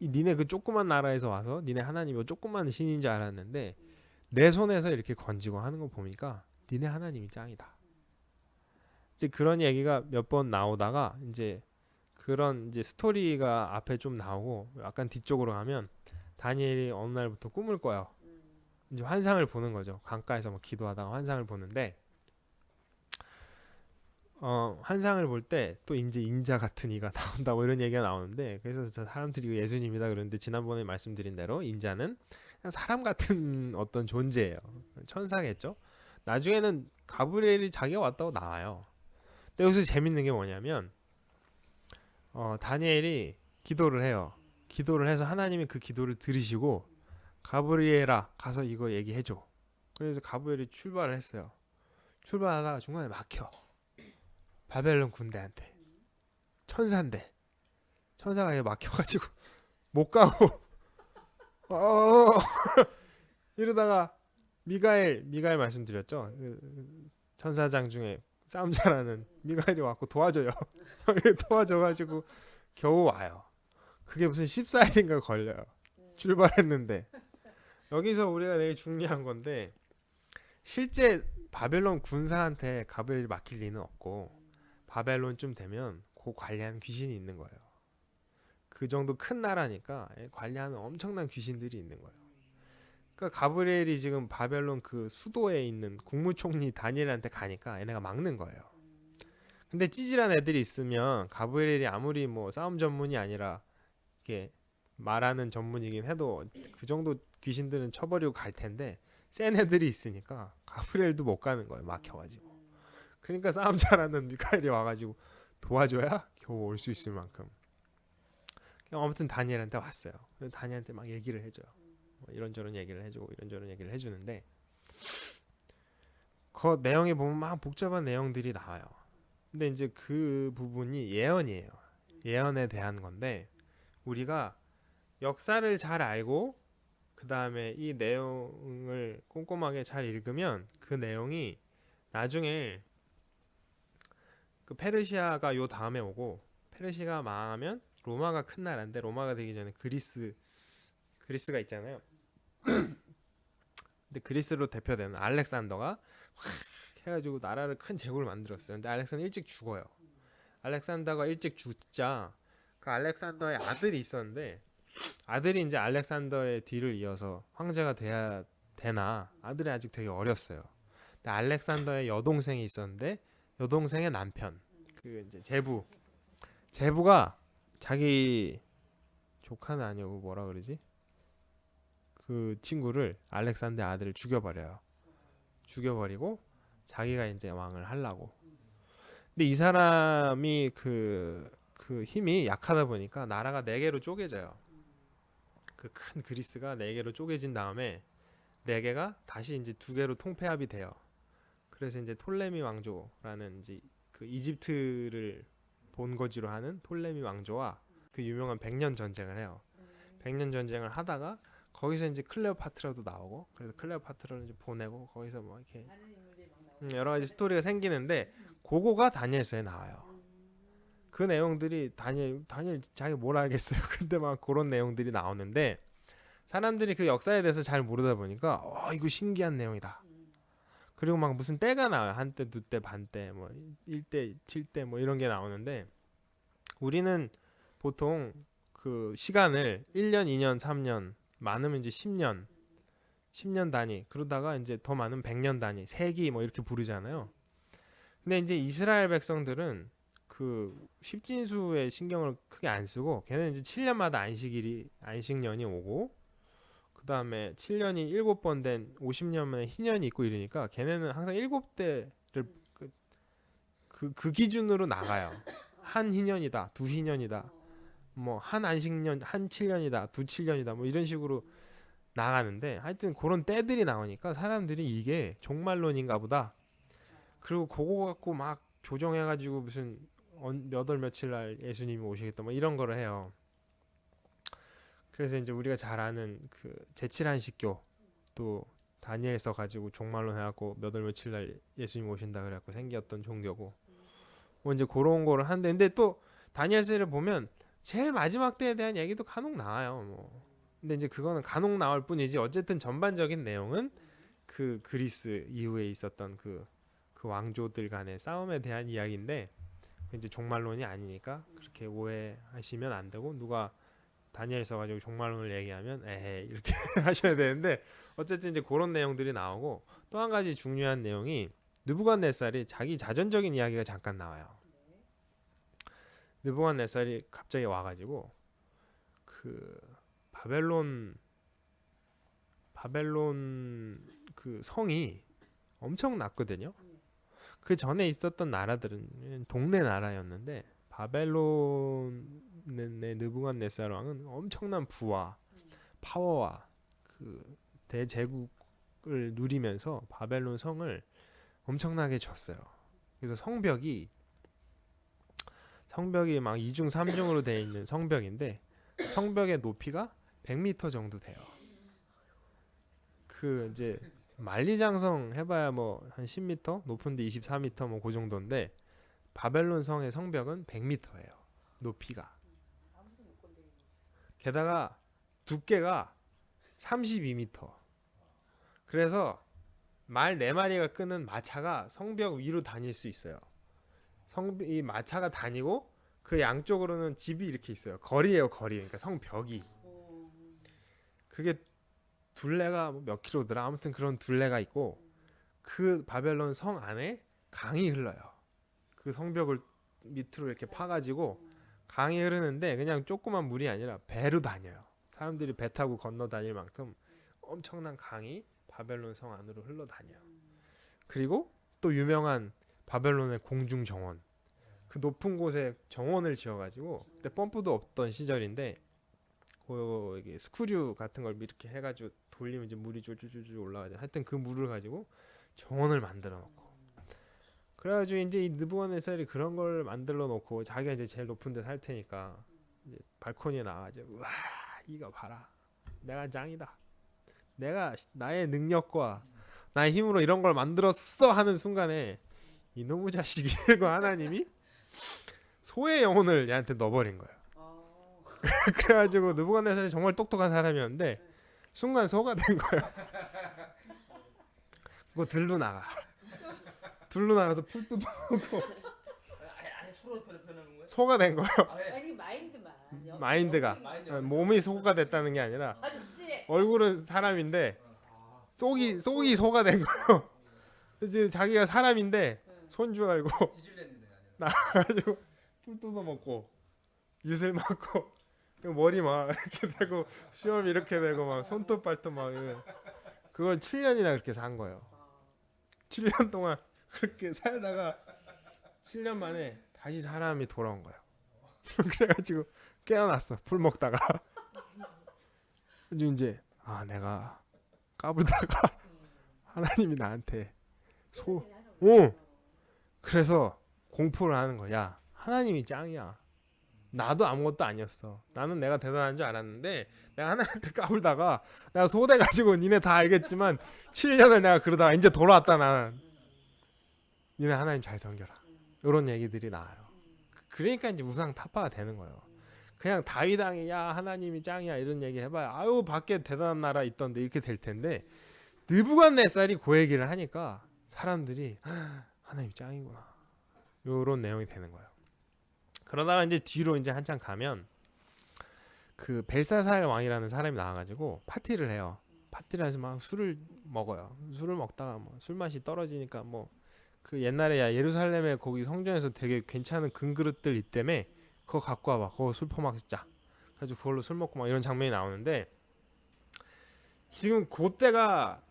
니네 그 조그만 나라에서 와서 니네 하나님이 조그만 신인 줄 알았는데 내 손에서 이렇게 건지고 하는 거 보니까 니네 하나님이 짱이다. 이제 그런 얘기가 몇 번 나오다가 이제 그런 이제 스토리가 앞에 좀 나오고 약간 뒤쪽으로 가면 다니엘이 어느 날부터 꿈을 꿔요. 이제 환상을 보는 거죠. 강가에서 막 기도하다가 환상을 보는데 환상을 볼 때 또 이제 인자 같은 이가 나온다고 이런 얘기가 나오는데 그래서 사람들이 이거 예수님이다 그러는데 지난번에 말씀드린 대로 인자는 그냥 사람 같은 어떤 존재예요. 천사겠죠. 나중에는 가브리엘이 자기가 왔다고 나와요. 근데 여기서 재밌는 게 뭐냐면 다니엘이 기도를 해요. 기도를 해서 하나님이 그 기도를 들으시고 가브리엘아 가서 이거 얘기해줘. 그래서 가브리엘이 출발을 했어요. 출발하다가 중간에 막혀. 바벨론 군대한테 천사인데 천사가 막혀가지고 못 가고 이러다가 미가엘 말씀드렸죠. 천사장 중에 싸움 잘하는 미가엘이 왔고 도와줘요. 도와줘가지고 겨우 와요. 그게 무슨 14일인가 걸려요. 출발했는데 여기서 우리가 되게 중요한 건데 실제 바벨론 군사한테 가브리엘이 막힐 리는 없고 바벨론쯤 되면 그 관리하는 귀신이 있는 거예요. 그 정도 큰 나라니까 관리하는 엄청난 귀신들이 있는 거예요. 그러니까 가브리엘이 지금 바벨론 그 수도에 있는 국무총리 다니엘한테 가니까 얘네가 막는 거예요. 근데 찌질한 애들이 있으면 가브리엘이 아무리 뭐 싸움 전문이 아니라 이렇게 말하는 전문이긴 해도 그 정도 귀신들은 쳐버리고 갈 텐데 센 애들이 있으니까 가브리엘도 못 가는 거예요. 막혀가지고. 그러니까 싸움 잘하는 미카엘이 와가지고 도와줘야 겨우 올 수 있을 만큼. 아무튼 다니엘한테 왔어요. 다니엘한테 막 얘기를 해줘요. 뭐 이런저런 얘기를 해주고 이런저런 얘기를 해주는데 그 내용에 보면 막 복잡한 내용들이 나와요. 근데 이제 그 부분이 예언이에요. 예언에 대한 건데 우리가 역사를 잘 알고 그 다음에 이 내용을 꼼꼼하게 잘 읽으면 그 내용이 나중에 그 페르시아가 요 다음에 오고 페르시아가 망하면 로마가 큰 나라인데 로마가 되기 전에 그리스가 있잖아요. 근데 그리스로 대표되는 알렉산더가 확 해가지고 나라를 큰 제국을 만들었어요. 근데 알렉산더 일찍 죽어요. 알렉산더가 일찍 죽자 그 알렉산더의 아들이 있었는데 아들이 이제 알렉산더의 뒤를 이어서 황제가 돼야 되나 아들이 아직 되게 어렸어요. 근데 알렉산더의 여동생이 있었는데 여동생의 남편 그 이제 제부가 자기 조카는 아니고 뭐라 그러지? 그 친구를 알렉산더의 아들을 죽여버려요. 죽여버리고 자기가 이제 왕을 하려고. 근데 이 사람이 그 힘이 약하다 보니까 나라가 4개로 쪼개져요. 그 큰 그리스가 4개로 쪼개진 다음에 4개가 다시 이제 2개로 통폐합이 돼요. 그래서 이제 톨레미 왕조라는 이제 그 이집트를 본거지로 하는 톨레미 왕조와 그 유명한 100년 전쟁을 해요. 100년 전쟁을 하다가 거기서 이제 클레오파트라도 나오고 그래서 클레오파트라를 이제 보내고 거기서 뭐 이렇게 여러 가지 스토리가 생기는데 그거가 다니엘서에 나와요. 그 내용들이 다니엘 자기 뭘 알겠어요. 근데 막 그런 내용들이 나오는데 사람들이 그 역사에 대해서 잘 모르다 보니까 이거 신기한 내용이다. 그리고 막 무슨 때가 나와요. 한때, 두때, 반때, 뭐 1대, 7대 뭐 이런 게 나오는데 우리는 보통 그 시간을 1년, 2년, 3년, 많으면 이제 10년 단위, 그러다가 이제 더 많으면 100년 단위, 세기 뭐 이렇게 부르잖아요. 근데 이제 이스라엘 백성들은 그 십진수의 신경을 크게 안 쓰고 걔는 이제 7년마다 안식년이 오고 그 다음에 7년이 7번 된 50년 만에 희년이 있고 이러니까 걔네는 항상 7대를 그 기준으로 나가요. 한 희년이다, 두 희년이다, 뭐 한 안식년, 한 7년이다, 두 7년이다, 뭐 이런 식으로 나가는데 하여튼 그런 때들이 나오니까 사람들이 이게 종말론인가 보다. 그리고 그거 갖고 막 조정해가지고 무슨 몇 월 며칠 날 예수님이 오시겠다 뭐 이런 거를 해요. 그래서 이제 우리가 잘 아는 그 제7안식교 또 다니엘서 가지고 종말론 해갖고 몇 월 며칠 날 예수님 오신다 그래갖고 생겼던 종교고 뭐 이제 그런 거를 하는데 근데 또 다니엘서를 보면 제일 마지막 때에 대한 얘기도 간혹 나와요. 뭐 근데 이제 그거는 간혹 나올 뿐이지 어쨌든 전반적인 내용은 그 그리스 이후에 있었던 그 왕조들 간의 싸움에 대한 이야기인데 이제 종말론이 아니니까 그렇게 오해하시면 안 되고 누가 다니엘 써가지고 종말론을 얘기하면 에헤이 이렇게 하셔야 되는데 어쨌든 이제 그런 내용들이 나오고 또 한 가지 중요한 내용이 느부갓네살이 자기 자전적인 이야기가 잠깐 나와요. 느부갓네살이 갑자기 와가지고 그 바벨론 그 성이 엄청 났거든요. 그 전에 있었던 나라들은 동네 나라였는데 바벨론의 느부갓네살 왕은 엄청난 부와 파워와 그 대제국을 누리면서 바벨론 성을 엄청나게 줬어요. 그래서 성벽이 막 2중 3중으로 되어 있는 성벽인데 성벽의 높이가 100m 정도 돼요. 그 이제 만리장성 해봐야 뭐 한 10m, 높은데 24m 뭐 그 정도인데 바벨론 성의 성벽은 100m예요. 높이가. 게다가 두께가 32m. 그래서 말 4마리가 끄는 마차가 성벽 위로 다닐 수 있어요. 이 마차가 다니고 그 양쪽으로는 집이 이렇게 있어요. 거리예요, 거리. 그러니까 성벽이. 그게 둘레가 몇 킬로더라. 아무튼 그런 둘레가 있고 그 바벨론 성 안에 강이 흘러요. 그 성벽을 밑으로 이렇게 파가지고 강이 흐르는데 그냥 조그만 물이 아니라 배로 다녀요. 사람들이 배 타고 건너 다닐 만큼 엄청난 강이 바벨론 성 안으로 흘러 다녀요. 그리고 또 유명한 바벨론의 공중 정원. 그 높은 곳에 정원을 지어가지고 그때 펌프도 없던 시절인데 이게 스크류 같은 걸 이렇게 해가지고 돌리면 이제 물이 줄줄줄 올라가죠. 하여튼 그 물을 가지고 정원을 만들어 놓고 그래가지고 이제 이 느부갓네살이 그런 걸 만들어 놓고 자기가 이제 제일 높은 데 살 테니까 이제 발코니에 나와가지고 와 이거 봐라 내가 짱이다. 내가 나의 능력과 나의 힘으로 이런 걸 만들었어 하는 순간에 이놈의 자식이 그 하나님이 소의 영혼을 얘한테 넣어버린 거예요. 그래가지고 느부갓네살이 정말 똑똑한 사람이었는데 순간 소가 된 거예요. 그거 들로 나가서 풀 뜯어놓고 소가 된 거예요. 아니 마인드가 몸이 소가 됐다는 게 아니라 얼굴은 사람인데 속이 소가 된 거예요. 이제 자기가 사람인데 손주 알고 나가지고 풀 뜯어먹고 이슬 맞고 머리 막 이렇게 되고 수염 이렇게 되고 막 손톱 발톱 막 그걸 7년이나 그렇게 산 거예요. 7년 동안 그렇게 살다가 7년 만에 다시 사람이 돌아온 거예요. 그래가지고 깨어났어. 풀 먹다가 이제 내가 까불다가 하나님이 나한테 그래서 공포를 하는 거야. 하나님이 짱이야. 나도 아무것도 아니었어. 나는 내가 대단한 줄 알았는데 내가 하나님한테 까불다가 내가 소돼가지고 니네 다 알겠지만 7년을 내가 그러다가 이제 돌아왔다 나는. 니네 하나님 잘 섬겨라. 이런 얘기들이 나와요. 그러니까 이제 우상 타파가 되는 거예요. 그냥 다윗왕이 야 하나님이 짱이야 이런 얘기 해봐야 아유 밖에 대단한 나라 있던데 이렇게 될 텐데 느부갓네살이 그 얘기를 하니까 사람들이 하나님 짱이구나 요런 내용이 되는 거예요. 그러다가 이제 뒤로 이제 한참 가면 그 벨사살 왕이라는 사람이 나와가지고 파티를 해요. 파티를 해서 막 술을 먹어요. 술을 먹다가 뭐 술 맛이 떨어지니까 뭐 그 옛날에 야 예루살렘에 거기 성전에서 되게 괜찮은 금그릇들 있다며 그거 갖고 와봐. 그거 술 퍼먹자. 그래서 그걸로 술 먹고 막 이런 장면이 나오는데 지금 그때가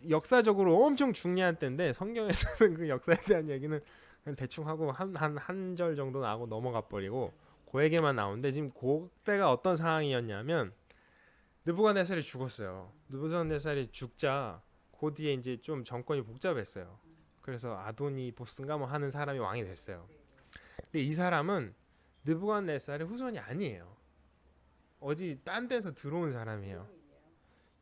역사적으로 엄청 중요한 때인데 성경에서는 그 역사에 대한 얘기는 그냥 대충 하고 한 절 정도 나오고 넘어가 버리고 그 얘기만 나오는데 지금 그때가 어떤 상황이었냐면 느부갓네살이 죽었어요. 느부갓네살이 죽자 그 뒤에 이제 좀 정권이 복잡했어요. 그래서 아도니보스인가 뭐 하는 사람이 왕이 됐어요. 근데 이 사람은 느부갓네살의 후손이 아니에요. 어디 딴 데서 들어온 사람이에요.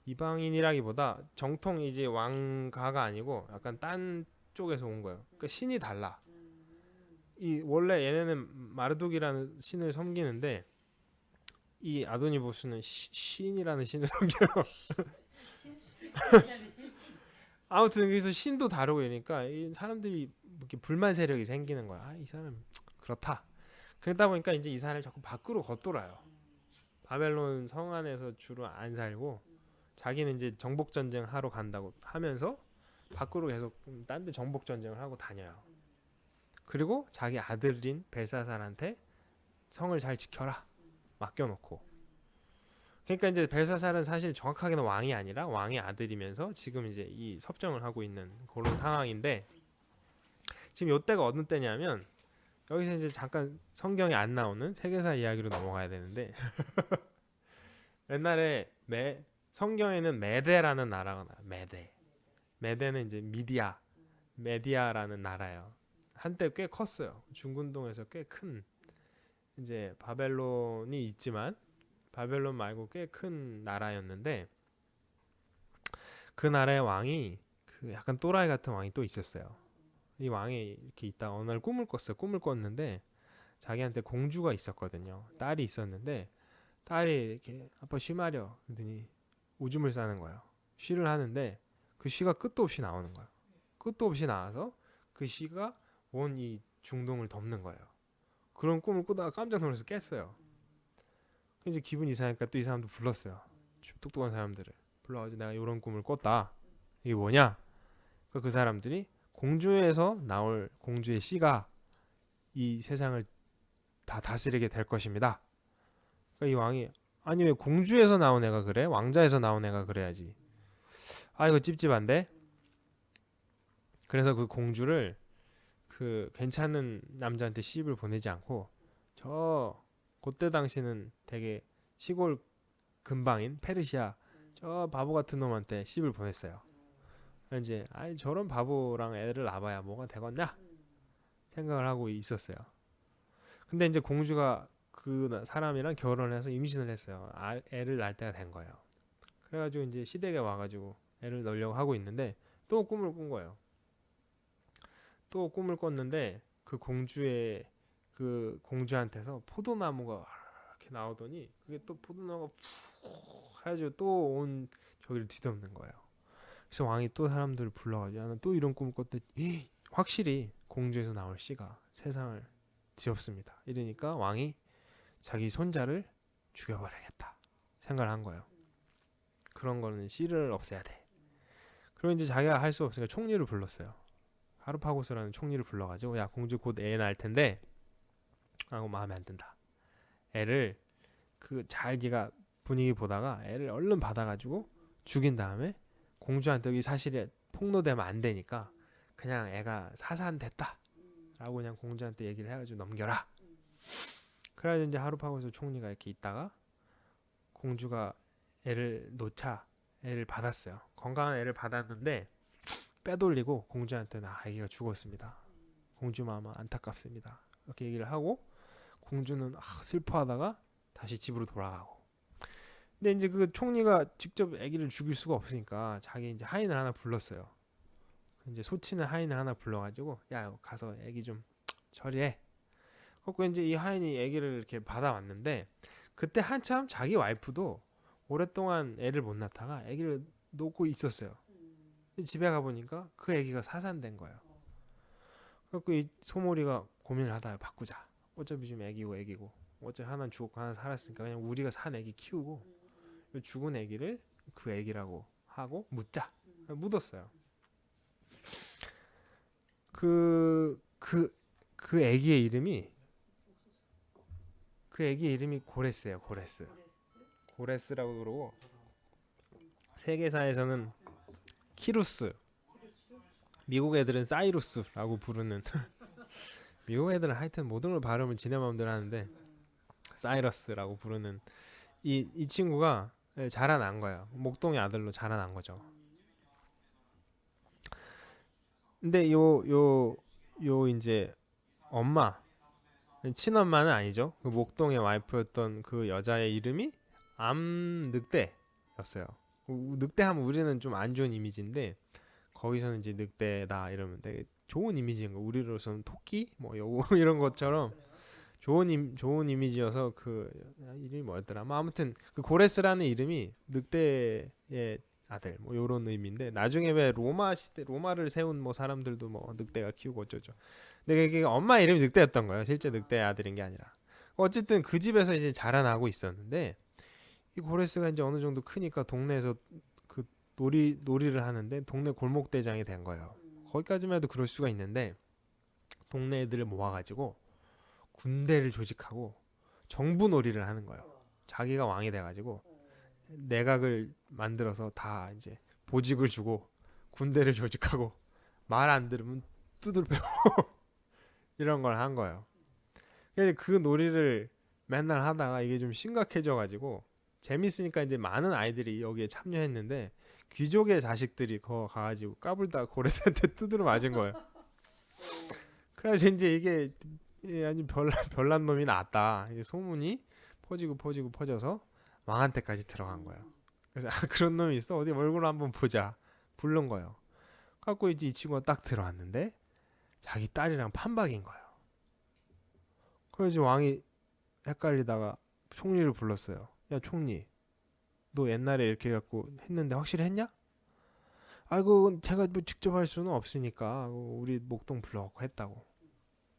이방인이라기보다 정통 이제 왕가가 아니고 약간 딴 쪽에서 온 거예요. 그러니까 신이 달라. 이 원래 얘네는 마르둑이라는 신을 섬기는데 이 아도니보스는 신이라는 신을 섬겨요. 아무튼 여기서 신도 다르고 이러니까 이 사람들이 이렇게 불만 세력이 생기는 거야. 아, 이 사람 그렇다. 그러다 보니까 이제 이 사람이 자꾸 밖으로 걷돌아요. 바벨론 성 안에서 주로 안 살고 자기는 이제 정복 전쟁 하러 간다고 하면서 밖으로 계속 딴 데 정복 전쟁을 하고 다녀요. 그리고 자기 아들인 벨사살한테 성을 잘 지켜라 맡겨놓고. 그러니까 이제 벨사살은 사실 정확하게는 왕이 아니라 왕의 아들이면서 지금 이제 이 섭정을 하고 있는 그런 상황인데 지금 요때가 어느 때냐면 여기서 이제 잠깐 성경에 안 나오는 세계사 이야기로 넘어가야 되는데 옛날에 성경에는 메데라는 나라가 나와요. 메데는 이제 메디아라는 나라예요. 한때 꽤 컸어요. 중근동에서 꽤 큰 이제 바벨론이 있지만 바벨론 말고 꽤 큰 나라였는데 그 나라의 왕이 그 약간 또라이 같은 왕이 또 있었어요. 이 왕이 이렇게 있다가 어느 날 꿈을 꿨어요. 꿈을 꿨는데 자기한테 공주가 있었거든요. 딸이 있었는데 딸이 이렇게 아빠 쉬 마려 그러더니 오줌을 싸는 거예요. 쉬를 하는데 그 쉬가 끝도 없이 나오는 거예요. 끝도 없이 나와서 그 쉬가 온 이 중동을 덮는 거예요. 그런 꿈을 꾸다가 깜짝 놀라서 깼어요. 이제 기분이 이상하니까 또 이 사람도 불렀어요. 똑똑한 사람들을 불러가지고 내가 이런 꿈을 꿨다. 이게 뭐냐? 그 사람들이 공주에서 나올 공주의 씨가 이 세상을 다 다스리게 될 것입니다. 그러니까 이 왕이 아니 왜 공주에서 나온 애가 그래? 왕자에서 나온 애가 그래야지. 아 이거 찝찝한데? 그래서 그 공주를 그 괜찮은 남자한테 시집을 보내지 않고 그때 당시는 되게 시골 근방인 페르시아 저 바보 같은 놈한테 시집을 보냈어요. 이제 아이 저런 바보랑 애를 낳아봐야 뭐가 되겠냐 생각을 하고 있었어요. 근데 이제 공주가 그 사람이랑 결혼해서 임신을 했어요. 애를 낳을 때가 된 거예요. 그래가지고 이제 시댁에 와가지고 애를 낳으려고 하고 있는데 또 꿈을 꾼 거예요. 또 꿈을 꿨는데 그 공주한테서 포도나무가 이렇게 나오더니 그게 또 포도나무가 푹 해가지고 또 온 저기를 뒤덮는 거예요. 그래서 왕이 또 사람들을 불러가지고 나는 또 이런 꿈을 꿨더니 확실히 공주에서 나올 씨가 세상을 뒤엎습니다. 이러니까 왕이 자기 손자를 죽여버리겠다 생각을 한 거예요. 그런 거는 씨를 없애야 돼. 그럼 이제 자기가 할 수 없으니까 총리를 불렀어요. 하르파고스라는 총리를 불러가지고 야 공주 곧 애 낳을 텐데 하고 마음에 안 든다. 애를 네가 분위기 보다가 애를 얼른 받아가지고 죽인 다음에 공주한테 이 사실이 폭로되면 안 되니까 그냥 애가 사산됐다 라고 그냥 공주한테 얘기를 해가지고 넘겨라. 그래가지고 이제 하르파고스 총리가 이렇게 있다가 공주가 애를 애를 받았어요. 건강한 애를 받았는데 빼돌리고 공주한테는 아기가 죽었습니다. 공주 마음은 안타깝습니다. 이렇게 얘기를 하고 공주는 슬퍼하다가 다시 집으로 돌아가고. 근데 이제 그 총리가 직접 아기를 죽일 수가 없으니까 자기 이제 하인을 하나 불렀어요. 이제 소치는 하인을 하나 불러가지고 야 가서 아기 좀 처리해. 그래서 이제 이 하인이 아기를 이렇게 받아왔는데 그때 한참 자기 와이프도 오랫동안 애를 못 낳다가 아기를 놓고 있었어요. 집에 가보니까 그 아기가 사산된 거예요. 그래서 이 소몰이가 고민을 하다가 바꾸자. 어차피 지금 애기고 어차피 하나는 죽었고 하나 살았으니까 그냥 우리가 산 애기 키우고 죽은 애기를 그 애기라고 하고 묻자. 묻었어요. 그 애기의 이름이 고레스예요. 고레스라고 그러고 세계사에서는 키루스, 미국 애들은 사이루스라고 부르는 미국 애들은 하여튼 모든 걸 발음을 지네 마음대로 하는데 사이러스라고 부르는 이 친구가 자라난 거예요. 목동의 아들로 자라난 거죠. 근데 요 이제 엄마 친엄마는 아니죠. 그 목동의 와이프였던 그 여자의 이름이 암늑대였어요. 늑대하면 우리는 좀 안 좋은 이미지인데 거기서는 이제 늑대다 이러면 되게 좋은 이미지인 거. 우리로서는 토끼 뭐 이런 것처럼 좋은 이미지여서 그 이름이 뭐였더라. 뭐 아무튼 그 고레스라는 이름이 늑대의 아들 뭐 요런 의미인데 나중에 왜 로마 시대 로마를 세운 뭐 사람들도 뭐 늑대가 키우고 어쩌죠. 근데 그게 엄마 이름이 늑대였던 거예요. 실제 늑대의 아들인 게 아니라. 어쨌든 그 집에서 이제 자라나고 있었는데 이 고레스가 이제 어느 정도 크니까 동네에서 그 놀이를 하는데 동네 골목대장이 된 거예요. 거기까지만 해도 그럴 수가 있는데 동네 애들을 모아가지고 군대를 조직하고 정부 놀이를 하는 거예요. 자기가 왕이 돼가지고 내각을 만들어서 다 이제 보직을 주고 군대를 조직하고 말 안 들으면 두들 패고 이런 걸 한 거예요. 그래서 그 놀이를 맨날 하다가 이게 좀 심각해져가지고 재밌으니까 이제 많은 아이들이 여기에 참여했는데 귀족의 자식들이 거 가가지고 까불다가 고레스한테 두드려 맞은 거예요. 그래서 이제 이게 아주 별난 놈이 나왔다. 이게 소문이 퍼져서 왕한테까지 들어간 거예요. 그래서 그런 놈이 있어. 어디 얼굴 한번 보자. 부른 거예요. 갖고 이제 이 친구가 딱 들어왔는데 자기 딸이랑 판박인 거예요. 그래서 왕이 헷갈리다가 총리를 불렀어요. 야 총리, 너 옛날에 이렇게 해갖고 했는데 확실히 했냐? 아이고 제가 뭐 직접 할 수는 없으니까 우리 목동 불러갖고 했다고.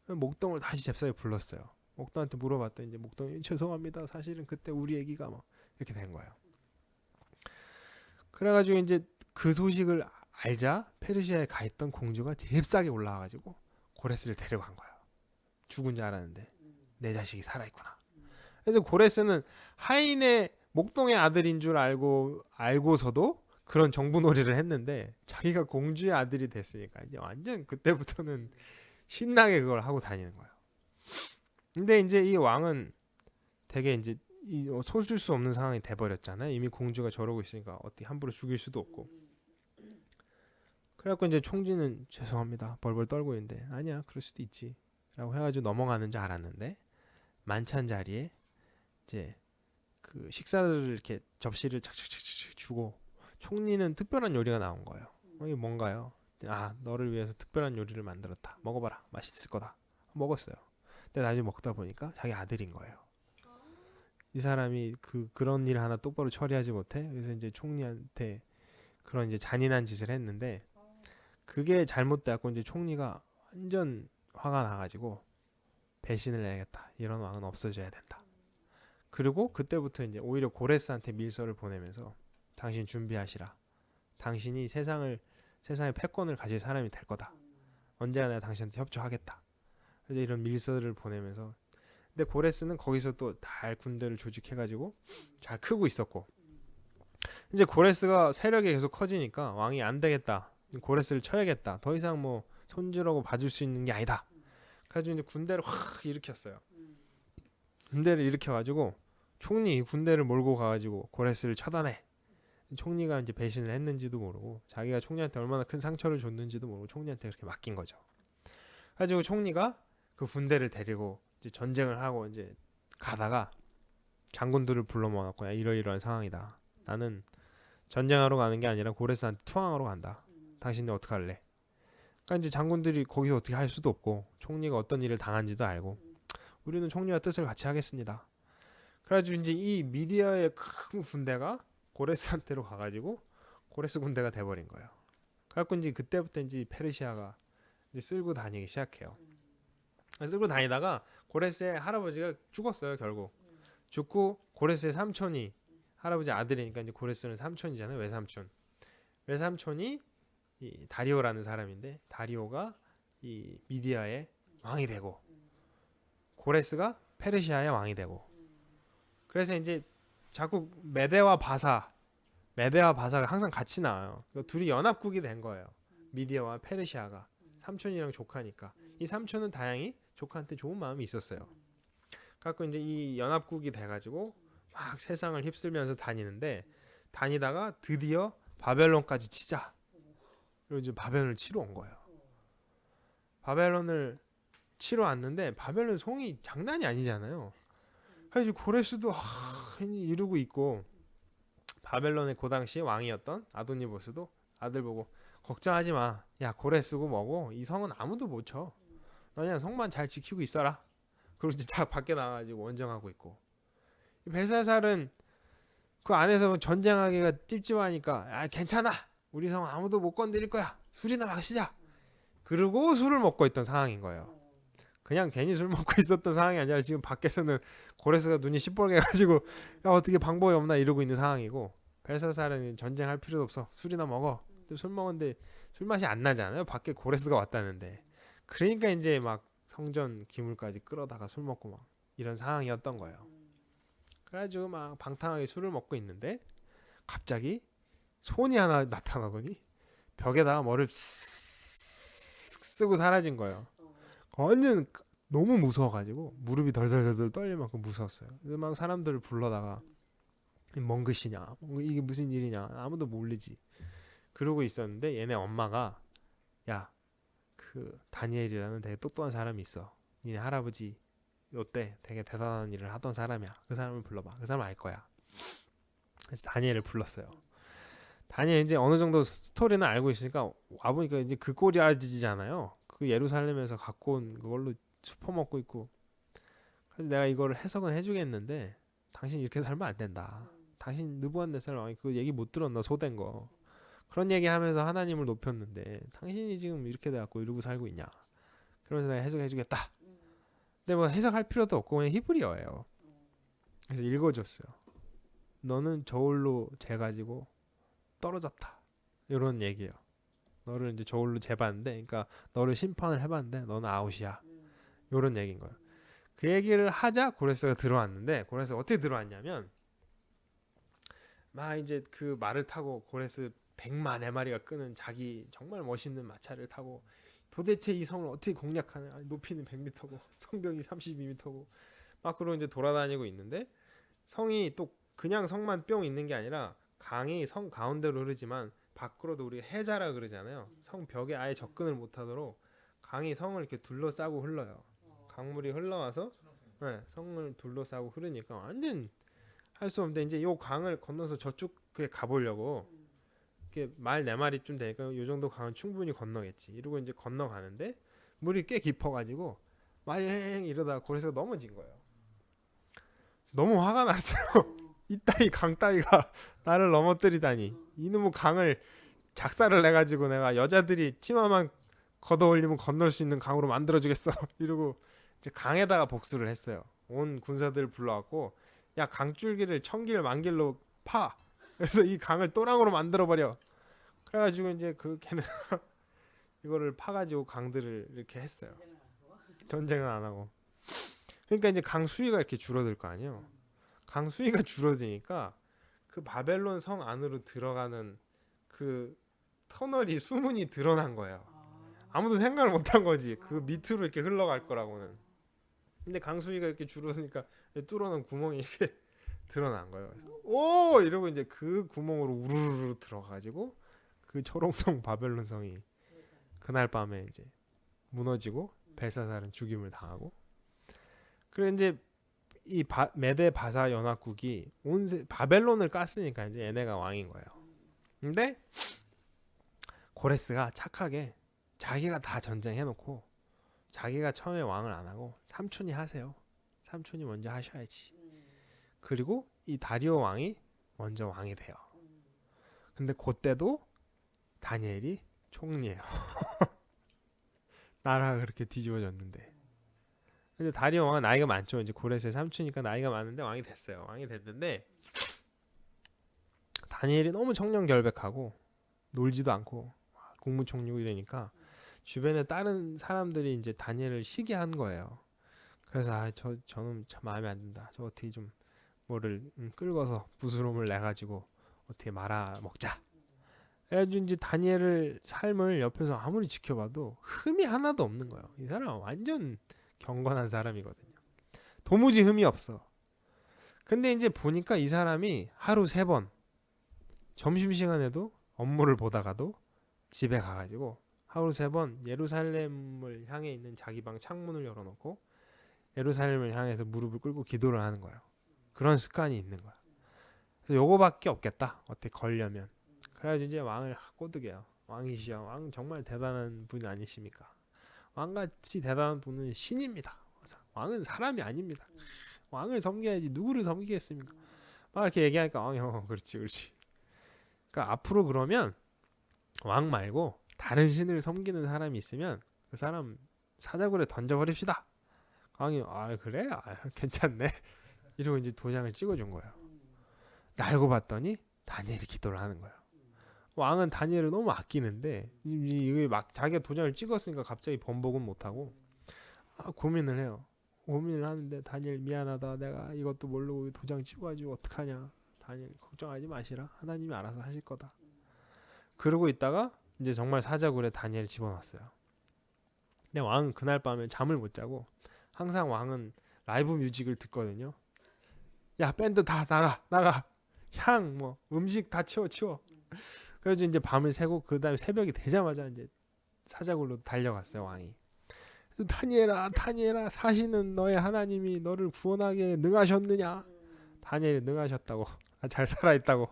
목동을 다시 잽싸게 불렀어요. 목동한테 물어봤더니 이제 목동이 죄송합니다. 사실은 그때 우리 애기가 막 이렇게 된 거예요. 그래가지고 이제 그 소식을 알자 페르시아에 가 있던 공주가 잽싸게 올라와가지고 고레스를 데려간 거예요. 죽은 줄 알았는데 내 자식이 살아있구나. 그래서 고레스는 하인의 목동의 아들인 줄 알고서도 그런 정부놀이를 했는데 자기가 공주의 아들이 됐으니까 이제 완전 그때부터는 신나게 그걸 하고 다니는 거예요. 근데 이제 이 왕은 되게 이제 손쓸 수 없는 상황이 돼버렸잖아요. 이미 공주가 저러고 있으니까 어떻게 함부로 죽일 수도 없고. 그래갖고 이제 총지는 죄송합니다. 벌벌 떨고 있는데 아니야 그럴 수도 있지 라고 해가지고 넘어가는 줄 알았는데 만찬 자리에 이제 그 식사를 이렇게 접시를 착착착착 주고 총리는 특별한 요리가 나온 거예요. 이게 뭔가요? 아 너를 위해서 특별한 요리를 만들었다. 먹어봐라. 맛있을 거다. 먹었어요. 근데 나중에 먹다 보니까 자기 아들인 거예요. 이 사람이 그런 일 하나 똑바로 처리하지 못해. 그래서 이제 총리한테 그런 이제 잔인한 짓을 했는데 그게 잘못돼갖고 이제 총리가 완전 화가 나가지고 배신을 해야겠다. 이런 왕은 없어져야 된다. 그리고 그때부터 이제 오히려 고레스한테 밀서를 보내면서 당신 준비하시라. 당신이 세상의 패권을 가질 사람이 될 거다. 언제나 내가 당신한테 협조하겠다. 그래서 이런 밀서를 보내면서 근데 고레스는 거기서 또 잘 군대를 조직해가지고 잘 크고 있었고 이제 고레스가 세력이 계속 커지니까 왕이 안 되겠다. 고레스를 쳐야겠다. 더 이상 뭐 손주라고 봐줄 수 있는 게 아니다. 그래가지고 이제 군대를 확 일으켰어요. 군대를 일으켜가지고 총리 군대를 몰고 가가지고 고레스를 처단해. 총리가 이제 배신을 했는지도 모르고 자기가 총리한테 얼마나 큰 상처를 줬는지도 모르고 총리한테 그렇게 맡긴 거죠. 그래가지고 총리가 그 군대를 데리고 이제 전쟁을 하고 이제 가다가 장군들을 불러 모아놓고 야 이러이러한 상황이다. 나는 전쟁하러 가는 게 아니라 고레스한테 투항하러 간다. 당신들 어떻게 할래? 그러니까 이제 장군들이 거기서 어떻게 할 수도 없고 총리가 어떤 일을 당한지도 알고 우리는 총리와 뜻을 같이 하겠습니다. 그래가지고 이제 이 미디어의 큰 군대가 고레스한테로 가가지고 고레스 군대가 돼버린 거예요. 그래갖고 이제 그때부터 이제 페르시아가 이제 쓸고 다니기 시작해요. 쓸고 다니다가 고레스의 할아버지가 죽었어요. 결국 죽고 고레스의 삼촌이 할아버지 아들이니까 이제 고레스는 삼촌이잖아요. 외삼촌. 외삼촌이 이 다리오라는 사람인데 다리오가 이 미디아의 왕이 되고 고레스가 페르시아의 왕이 되고 그래서 이제 자꾸 메대와 바사가 항상 같이 나와요. 둘이 연합국이 된 거예요. 미디어와 페르시아가 삼촌이랑 조카니까 이 삼촌은 다행히 조카한테 좋은 마음이 있었어요. 갖고 이제 이 연합국이 돼가지고 막 세상을 휩쓸면서 다니는데 다니다가 드디어 바벨론까지 치자. 그리고 이제 바벨론을 치러 온 거예요. 바벨론을 치러 왔는데 바벨론 송이 장난이 아니잖아요. 그래서 고레스도 이러고 있고 바벨론의 그 당시 왕이었던 아도니보스도 아들 보고 걱정하지 마. 야 고레스고 뭐고 이 성은 아무도 못 쳐. 너 그냥 성만 잘 지키고 있어라. 그리고 이제 다 밖에 나와가지고 원정하고 있고 벨사살은 그 안에서 전쟁하기가 찝찝하니까 아 괜찮아. 우리 성 아무도 못 건드릴 거야. 술이나 마시자. 그리고 술을 먹고 있던 상황인 거예요. 그냥 괜히 술 먹고 있었던 상황이 아니라 지금 밖에서는 고레스가 눈이 시뻘게 가지고 야 어떻게 방법이 없나 이러고 있는 상황이고 벨사살은 전쟁할 필요도 없어. 술이나 먹어. 술 먹었는데 술 맛이 안 나잖아요. 밖에 고레스가 왔다는데. 그러니까 이제 막 성전 기물까지 끌어다가 술 먹고 막 이런 상황이었던 거예요. 그래가지고 막 방탕하게 술을 먹고 있는데 갑자기 손이 하나 나타나더니 벽에다가 뭐를 쓱 쓰고 사라진 거예요. 완전 너무 무서워가지고 무릎이 덜덜덜 떨릴 만큼 무서웠어요. 그래서 막 사람들을 불러다가 뭔 글씨냐 이게 무슨 일이냐 아무도 모르지 그러고 있었는데 얘네 엄마가 야 그 다니엘이라는 되게 똑똑한 사람이 있어. 니네 할아버지 요때 되게 대단한 일을 하던 사람이야. 그 사람을 불러봐. 그 사람 알 거야. 그래서 다니엘을 불렀어요. 다니엘 이제 어느 정도 스토리는 알고 있으니까 와보니까 이제 그 꼴이 알지잖아요. 그 예루살렘에서 갖고 온 그걸로 수퍼 먹고 있고. 그래서 내가 이거를 해석은 해주겠는데 당신 이렇게 살면 안 된다. 당신 느부갓네살 왕이 그 얘기 못 들었나 소된 거. 그런 얘기하면서 하나님을 높였는데 당신이 지금 이렇게 돼갖고 이러고 살고 있냐. 그러면서 내가 해석해주겠다. 근데 뭐 해석할 필요도 없고 그냥 히브리어예요. 그래서 읽어줬어요. 너는 저울로 재가지고 떨어졌다. 이런 얘기예요. 너를 이제 저울로 재봤는데, 그러니까 너를 심판을 해봤는데 너는 아웃이야. 이런 얘기인 거예요. 그 얘기를 하자 고레스가 들어왔는데 고레스가 어떻게 들어왔냐면 막 이제 그 말을 타고 고레스 100만의 마리가 끄는 자기 정말 멋있는 마차를 타고 도대체 이 성을 어떻게 공략하냐. 높이는 100m고 성벽이 32m고 막 그러고 이제 돌아다니고 있는데 성이 또 그냥 성만 뿅 있는 게 아니라 강이 성 가운데로 흐르지만 밖으로도 우리가 해자라 그러잖아요. 성 벽에 아예 접근을 못하도록 강이 성을 이렇게 둘러싸고 흘러요. 강물이 흘러와서 네, 성을 둘러싸고 흐르니까 완전 할 수 없는데 이제 요 강을 건너서 저쪽에 가보려고 이렇게 말 4마리쯤 되니까 요 정도 강은 충분히 건너겠지. 이러고 이제 건너가는데 물이 꽤 깊어가지고 말이 이러다가 고래서 넘어진 거예요. 너무 화가 났어요. 이따위 강 따위가 나를 넘어뜨리다니. 이놈의 강을 작사를 내가지고 내가 여자들이 치마만 걷어 올리면 건널 수 있는 강으로 만들어주겠어. 이러고 이제 강에다가 복수를 했어요. 온 군사들 불러갖고 야 강줄기를 1000길 10,000길로 파. 그래서 이 강을 또랑으로 만들어버려. 그래가지고 이제 그 걔는 이거를 파가지고 강들을 이렇게 했어요. 전쟁은 안 하고. 그러니까 이제 강 수위가 이렇게 줄어들 거 아니에요. 강 수위가 줄어드니까 그 바벨론 성 안으로 들어가는 그 터널이 수문이 드러난 거예요. 아무도 생각을 못한 거지. 그 밑으로 이렇게 흘러갈 거라고는. 근데 강 수위가 이렇게 줄어드니까 뚫어놓은 구멍이 이렇게 드러난 거예요. 그래서 오 이러고 이제 그 구멍으로 우르르 들어가지고 그 초롱성 바벨론 성이 그날 밤에 이제 무너지고 벨사살은 죽임을 당하고. 그래 이제 이 메데 바사 연합국이 온 바벨론을 깠으니까 이제 얘네가 왕인 거예요. 근데 고레스가 착하게 자기가 다 전쟁해놓고 자기가 처음에 왕을 안 하고 삼촌이 하세요. 삼촌이 먼저 하셔야지. 그리고 이 다리오 왕이 먼저 왕이 돼요. 근데 그때도 다니엘이 총리예요. 나라가 그렇게 뒤집어졌는데. 근데 다리오 왕은 나이가 많죠. 이제 고레스의 삼촌이니까 나이가 많은데 왕이 됐어요. 왕이 됐는데 다니엘이 너무 청렴결백하고 놀지도 않고 국무총리고 이러니까 주변에 다른 사람들이 이제 다니엘을 시기한 거예요. 그래서 저는 참 마음에 안 든다. 저 어떻게 좀 뭐를 끌고서 부스럼을 내 가지고 어떻게 말아 먹자. 그래가지고 이제 다니엘을 삶을 옆에서 아무리 지켜봐도 흠이 하나도 없는 거예요. 이 사람 완전 경건한 사람이거든요. 도무지 흠이 없어. 근데 이제 보니까 이 사람이 하루 3번 점심시간에도 업무를 보다가도 집에 가가지고 하루 3번 예루살렘을 향해 있는 자기 방 창문을 열어놓고 예루살렘을 향해서 무릎을 꿇고 기도를 하는 거예요. 그런 습관이 있는 거야. 그래서 요거밖에 없겠다. 어떻게 걸려면. 그래가지고 이제 왕을 꼬드겨요. 왕이시여, 왕 정말 대단한 분이 아니십니까? 왕같이 대단한 분은 신입니다. 왕은 사람이 아닙니다. 왕을 섬겨야지 누구를 섬기겠습니까? 막 이렇게 얘기하니까 왕이 그렇지. 그러니까 앞으로 그러면 왕 말고 다른 신을 섬기는 사람이 있으면 그 사람 사자굴에 던져버립시다. 왕이 그래? 괜찮네. 이러고 이제 도장을 찍어준 거예요. 알고 봤더니 다니엘이 기도를 하는 거예요. 왕은 다니엘을 너무 아끼는데 이게 막 자기가 도장을 찍었으니까 갑자기 번복은 못하고 고민을 해요. 고민을 하는데 다니엘 미안하다. 내가 이것도 모르고 도장 찍어가지고 어떡하냐. 다니엘 걱정하지 마시라. 하나님이 알아서 하실 거다. 그러고 있다가 이제 정말 사자굴에 다니엘 집어넣었어요. 근데 왕은 그날 밤에 잠을 못 자고 항상 왕은 라이브 뮤직을 듣거든요. 야 밴드 다 나가 향 뭐 음식 다 치워. 그래서 이제 밤을 새고 그 다음에 새벽이 되자마자 이제 사자굴로 달려갔어요 왕이. 그래서 다니엘아 사시는 너의 하나님이 너를 구원하게 능하셨느냐? 다니엘이 능하셨다고. 잘 살아있다고.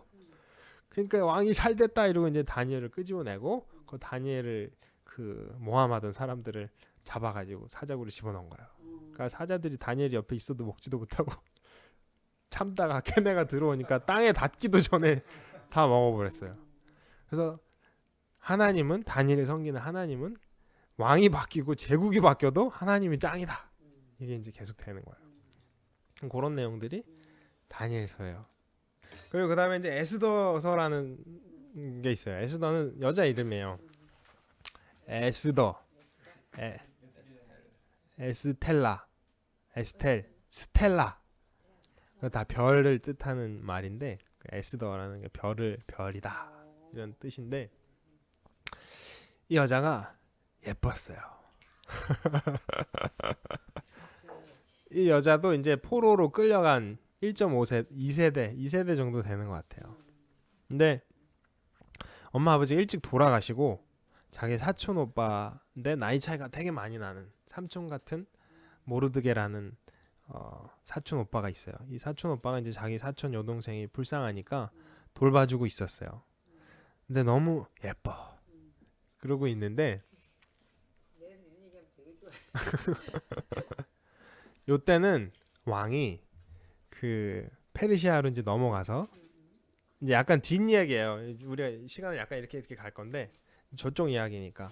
그러니까 왕이 잘 됐다 이러고 이제 다니엘을 끄집어내고 그 다니엘을 그 모함하던 사람들을 잡아가지고 사자굴에 집어넣은 거예요. 그러니까 사자들이 다니엘이 옆에 있어도 먹지도 못하고 참다가 걔네가 들어오니까 땅에 닿기도 전에 다 먹어버렸어요. 그래서 하나님은 다니엘을 섬기는 하나님은 왕이 바뀌고 제국이 바뀌어도 하나님이 짱이다. 이게 이제 계속 되는 거예요. 그런 내용들이 다니엘서예요. 그리고 그 다음에 이제 에스더서라는 게 있어요. 에스더는 여자 이름이에요. 에스더, 에스텔라, 스텔라. 다 별을 뜻하는 말인데 에스더라는 게 별이다 이런 뜻인데 이 여자가 예뻤어요. 이 여자도 이제 포로로 끌려간 1.5세대, 2세대 정도 되는 것 같아요. 근데 엄마 아버지가 일찍 돌아가시고 자기 사촌 오빠인데 나이 차이가 되게 많이 나는 삼촌 같은 모르드게라는 사촌 오빠가 있어요. 이 사촌 오빠가 이제 자기 사촌 여동생이 불쌍하니까 돌봐주고 있었어요. 근데 너무 예뻐. 그러고 있는데 요때는 왕이 그 페르시아로 이제 넘어가서 이제 약간 뒷이야기예요. 우리가 시간을 약간 이렇게 갈 건데 저쪽 이야기니까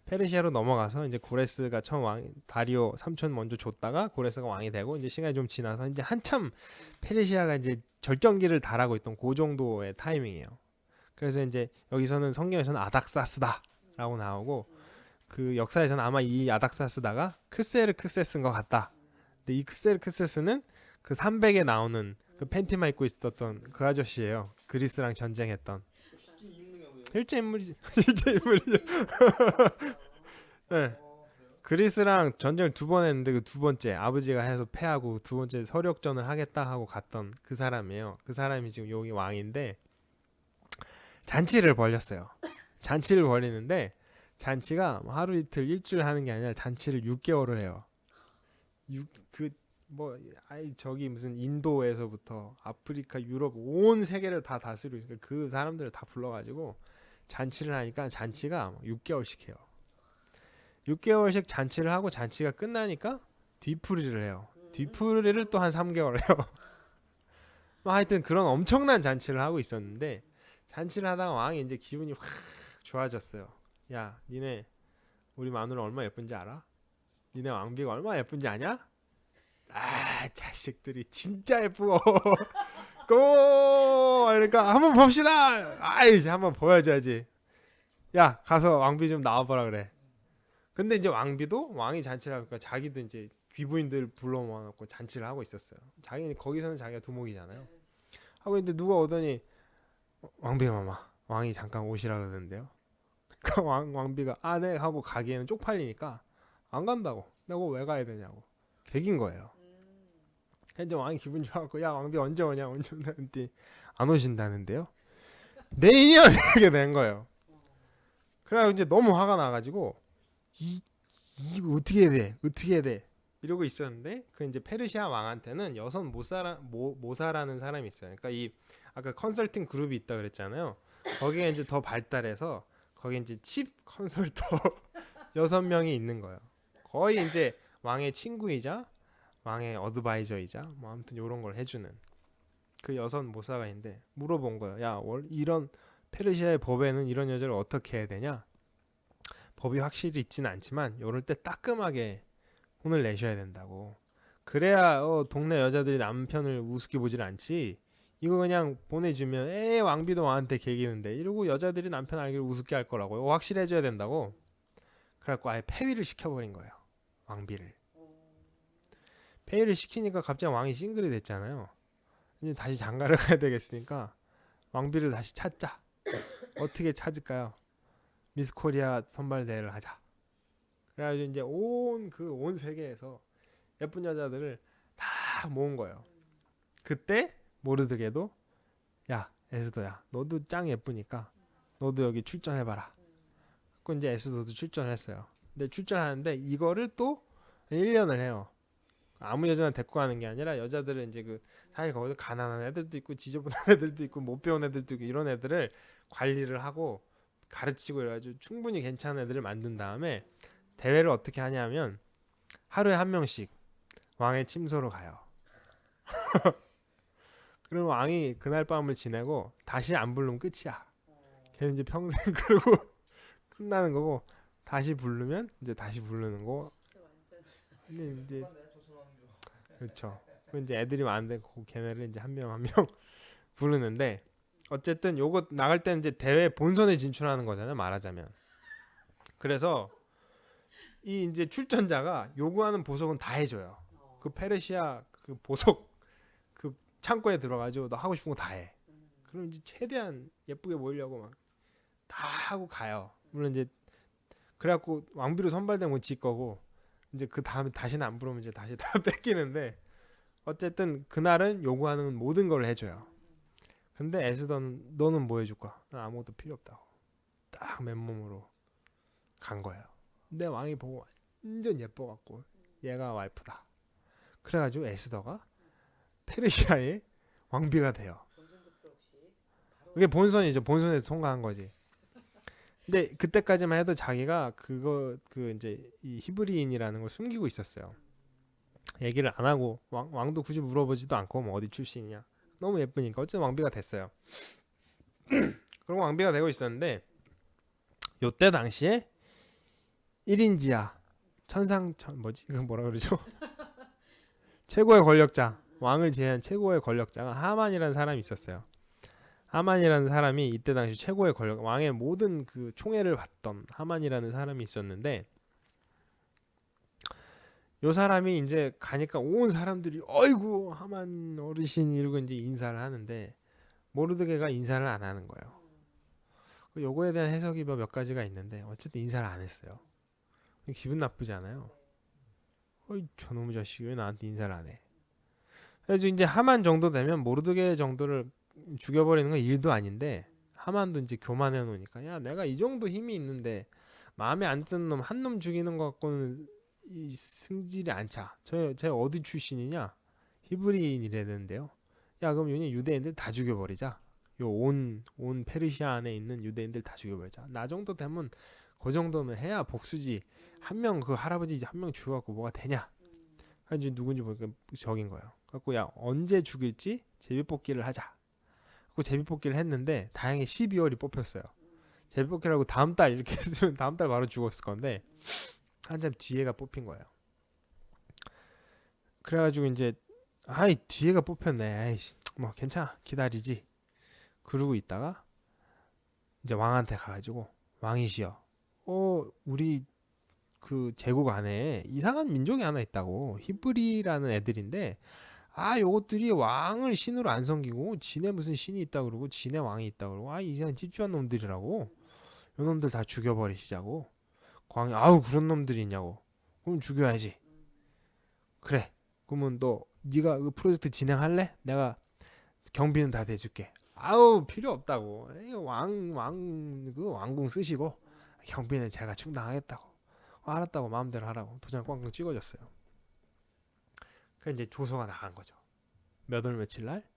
페르시아로 넘어가서 이제 고레스가 처음 왕 다리오 삼촌 먼저 줬다가 고레스가 왕이 되고 이제 시간이 좀 지나서 이제 한참 페르시아가 이제 절정기를 달하고 있던 그 정도의 타이밍이에요. 그래서 이제 여기서는 성경에서는 아닥사스다라고 나오고 그 역사에서는 아마 이 아닥사스다가 크세르크세스인 것 같다. 근데 이 크세르크세스는 그 300에 나오는 그 팬티만 입고 있었던 그 아저씨예요. 그리스랑 전쟁했던. 실제 인물이죠. 네. 그리스랑 전쟁을 2번 했는데 그 2번째 아버지가 해서 패하고 2번째 서력전을 하겠다 하고 갔던 그 사람이에요. 그 사람이 지금 여기 왕인데 잔치를 벌였어요. 잔치를 벌이는데 잔치가 하루 이틀 일주일 하는 게 아니라 잔치를 6개월을 해요. 저기 무슨 인도에서부터 아프리카, 유럽 온 세계를 다 다스리고 있으니까 그 사람들을 다 불러가지고 잔치를 하니까 잔치가 6개월씩 해요. 6개월씩 잔치를 하고 잔치가 끝나니까 뒤풀이를 해요. 뒤풀이를 또 한 3개월 해요. 뭐 하여튼 그런 엄청난 잔치를 하고 있었는데 잔치를 하다가 왕이 이제 기분이 확 좋아졌어요. 야, 니네 우리 마누라 얼마나 예쁜지 알아? 니네 왕비가 얼마나 예쁜지 아냐? 아, 자식들이 진짜 예쁘고 고 그러니까 한번 봅시다. 아이, 이제 한번 보여줘야지. 야, 가서 왕비 좀 나와보라 그래. 근데 이제 왕비도 왕이 잔치를 하니까 자기도 이제 귀부인들 불러 모아놓고 잔치를 하고 있었어요. 자기는 거기서는 자기가 두목이잖아요. 하고 있는데 누가 오더니 왕비 마마, 왕이 잠깐 오시라 그러는데요. 그러니까 왕비가 아, 네 하고 가기에는 쪽팔리니까 안 간다고. 내가 왜 가야 되냐고. 개긴 거예요. 이제 왕이 기분 좋아갖고 야, 왕비 언제 오냐, 언제 오냐는데 안 오신다는데요. 내년 이렇게 된 거예요. 그래서 이제 너무 화가 나가지고 이거 어떻게 해야 돼 이러고 있었는데 그 이제 페르시아 왕한테는 여선 모사라는 사람이 있어요. 그러니까 이 아까 컨설팅 그룹이 있다 그랬잖아요. 거기에 이제 더 발달해서 거기 이제 칩 컨설터 6명이 있는 거예요. 거의 이제 왕의 친구이자 왕의 어드바이저이자 뭐 아무튼 이런 걸 해주는 그 여선 모사가 있는데 물어본 거예요. 야, 이런 페르시아의 법에는 이런 여자를 어떻게 해야 되냐? 법이 확실히 있지는 않지만 이럴 때 따끔하게 혼을 내셔야 된다고. 그래야 동네 여자들이 남편을 우습게 보질 않지. 이거 그냥 보내주면 왕비도 왕한테 개기는데 이러고 여자들이 남편 알기를 우습게 할 거라고. 이거 확실해져야 된다고. 그래갖고 아예 폐위를 시켜버린 거예요. 왕비를. 폐위를 시키니까 갑자기 왕이 싱글이 됐잖아요. 이제 다시 장가를 가야 되겠으니까 왕비를 다시 찾자. 어떻게 찾을까요? 미스 코리아 선발 대회를 하자. 그래가지고 이제 온 세계에서 예쁜 여자들을 다 모은 거예요. 그때 모르드게도 야, 에스더야, 너도 짱 예쁘니까 너도 여기 출전해봐라. 그 이제 에스더도 출전했어요. 근데 출전하는데 이거를 또 1년을 해요. 아무 여자나 데리고 가는 게 아니라 여자들은 이제 그 사실 거기서 가난한 애들도 있고 지저분한 애들도 있고 못 배운 애들도 있고 이런 애들을 관리를 하고 가르치고 이래가지고 충분히 괜찮은 애들을 만든 다음에 대회를 어떻게 하냐면 하루에 한 명씩 왕의 침소로 가요. 그럼 왕이 그날 밤을 지내고 다시 안 부르면 끝이야. 걔는 이제 평생 그러고 끝나는 거고 다시 부르면 이제 다시 부르는 거. 근데 이제 그렇죠. 이제 애들이 많은데 걔네를 이제 한 명 한 명 부르는데 어쨌든 요거 나갈 때는 이제 대회 본선에 진출하는 거잖아요. 말하자면. 그래서 이 이제 출전자가 요구하는 보석은 다 해줘요. 그 페르시아 그 보석 그 창고에 들어가지고 너 하고 싶은 거 다 해. 그럼 이제 최대한 예쁘게 보이려고 막 다 하고 가요. 물론 이제 그래갖고 왕비로 선발된 건 지 거고 이제 그 다음에 다시는 안 부르면 이제 다시 다 뺏기는데 어쨌든 그날은 요구하는 모든 걸 해줘요. 근데 에스더는 너는 뭐 해줄 거야? 난 아무것도 필요 없다고. 딱 맨몸으로 간 거예요. 근데 왕이 보고 완전 예뻐갖고 얘가 와이프다. 그래가지고 에스더가 페르시아의 왕비가 돼요. 그게 본선이죠. 본선에서 통과한 거지. 근데 그때까지만 해도 자기가 그 이제 이 히브리인이라는 걸 숨기고 있었어요. 얘기를 안 하고 왕도 굳이 물어보지도 않고 뭐 어디 출신이냐. 너무 예쁘니까 어쨌든 왕비가 됐어요. 그리고 왕비가 되고 있었는데 요때 당시에 1인지야 뭐지? 그 뭐라 그러죠? 최고의 권력자, 왕을 제한 최고의 권력자가 하만이라는 사람이 있었어요. 하만이라는 사람이 이때 당시 최고의 권력, 왕의 모든 그 총애를 받던 하만이라는 사람이 있었는데 요 사람이 이제 가니까 온 사람들이 어이구 하만 어르신 이러고 이제 인사를 하는데 모르드게가 인사를 안 하는 거예요. 요거에 대한 해석이 몇 가지가 있는데 어쨌든 인사를 안 했어요. 기분 나쁘지 않아요? 어이 저놈의 자식이 왜 나한테 인사를 안 해? 그래서 이제 하만 정도 되면 모르드게 정도를 죽여버리는 건 일도 아닌데 하만도 이제 교만해 놓으니까 야 내가 이 정도 힘이 있는데 마음에 안 드는 놈 한 놈 죽이는 것 갖고는 이 승질이 안 차. 쟤 어디 출신이냐? 히브리인이라는데요. 야 그럼 얘네 유대인들 다 죽여버리자. 요 온 페르시아 안에 있는 유대인들 다 죽여버리자. 나 정도 되면 그 정도는 해야 복수지. 한 명 그 할아버지 한 명 죽여갖고 뭐가 되냐? 그래서 누군지 보니까 적인 거예요. 그래갖고 야 언제 죽일지 제비뽑기를 하자. 그 제비뽑기를 했는데 다행히 12월이 뽑혔어요. 제비뽑기라고 다음 달 이렇게 했으면 다음 달 바로 죽었을 건데 한참 뒤에가 뽑힌 거예요. 그래가지고 이제 아이 뒤에가 뽑혔네. 아이씨 뭐 괜찮아 기다리지. 그러고 있다가 이제 왕한테 가가지고 왕이시여, 우리 그 제국 안에 이상한 민족이 하나 있다고. 히브리라는 애들인데 요것들이 왕을 신으로 안 섬기고 지네 무슨 신이 있다 그러고 지네 왕이 있다 그러고 이상한 찝찝한 놈들이라고. 요 놈들 다 죽여버리시자고. 광이 그런 놈들이 있냐고. 그럼 죽여야지. 그래. 그러면 네가 그 프로젝트 진행할래? 내가 경비는 다 대줄게. 필요 없다고. 그 왕궁 쓰시고 경비는 제가 충당하겠다고. 알았다고 마음대로 하라고 도장 꽝꽝 찍어줬어요. 그 이제 조서가 나간 거죠. 몇 월 며칠 날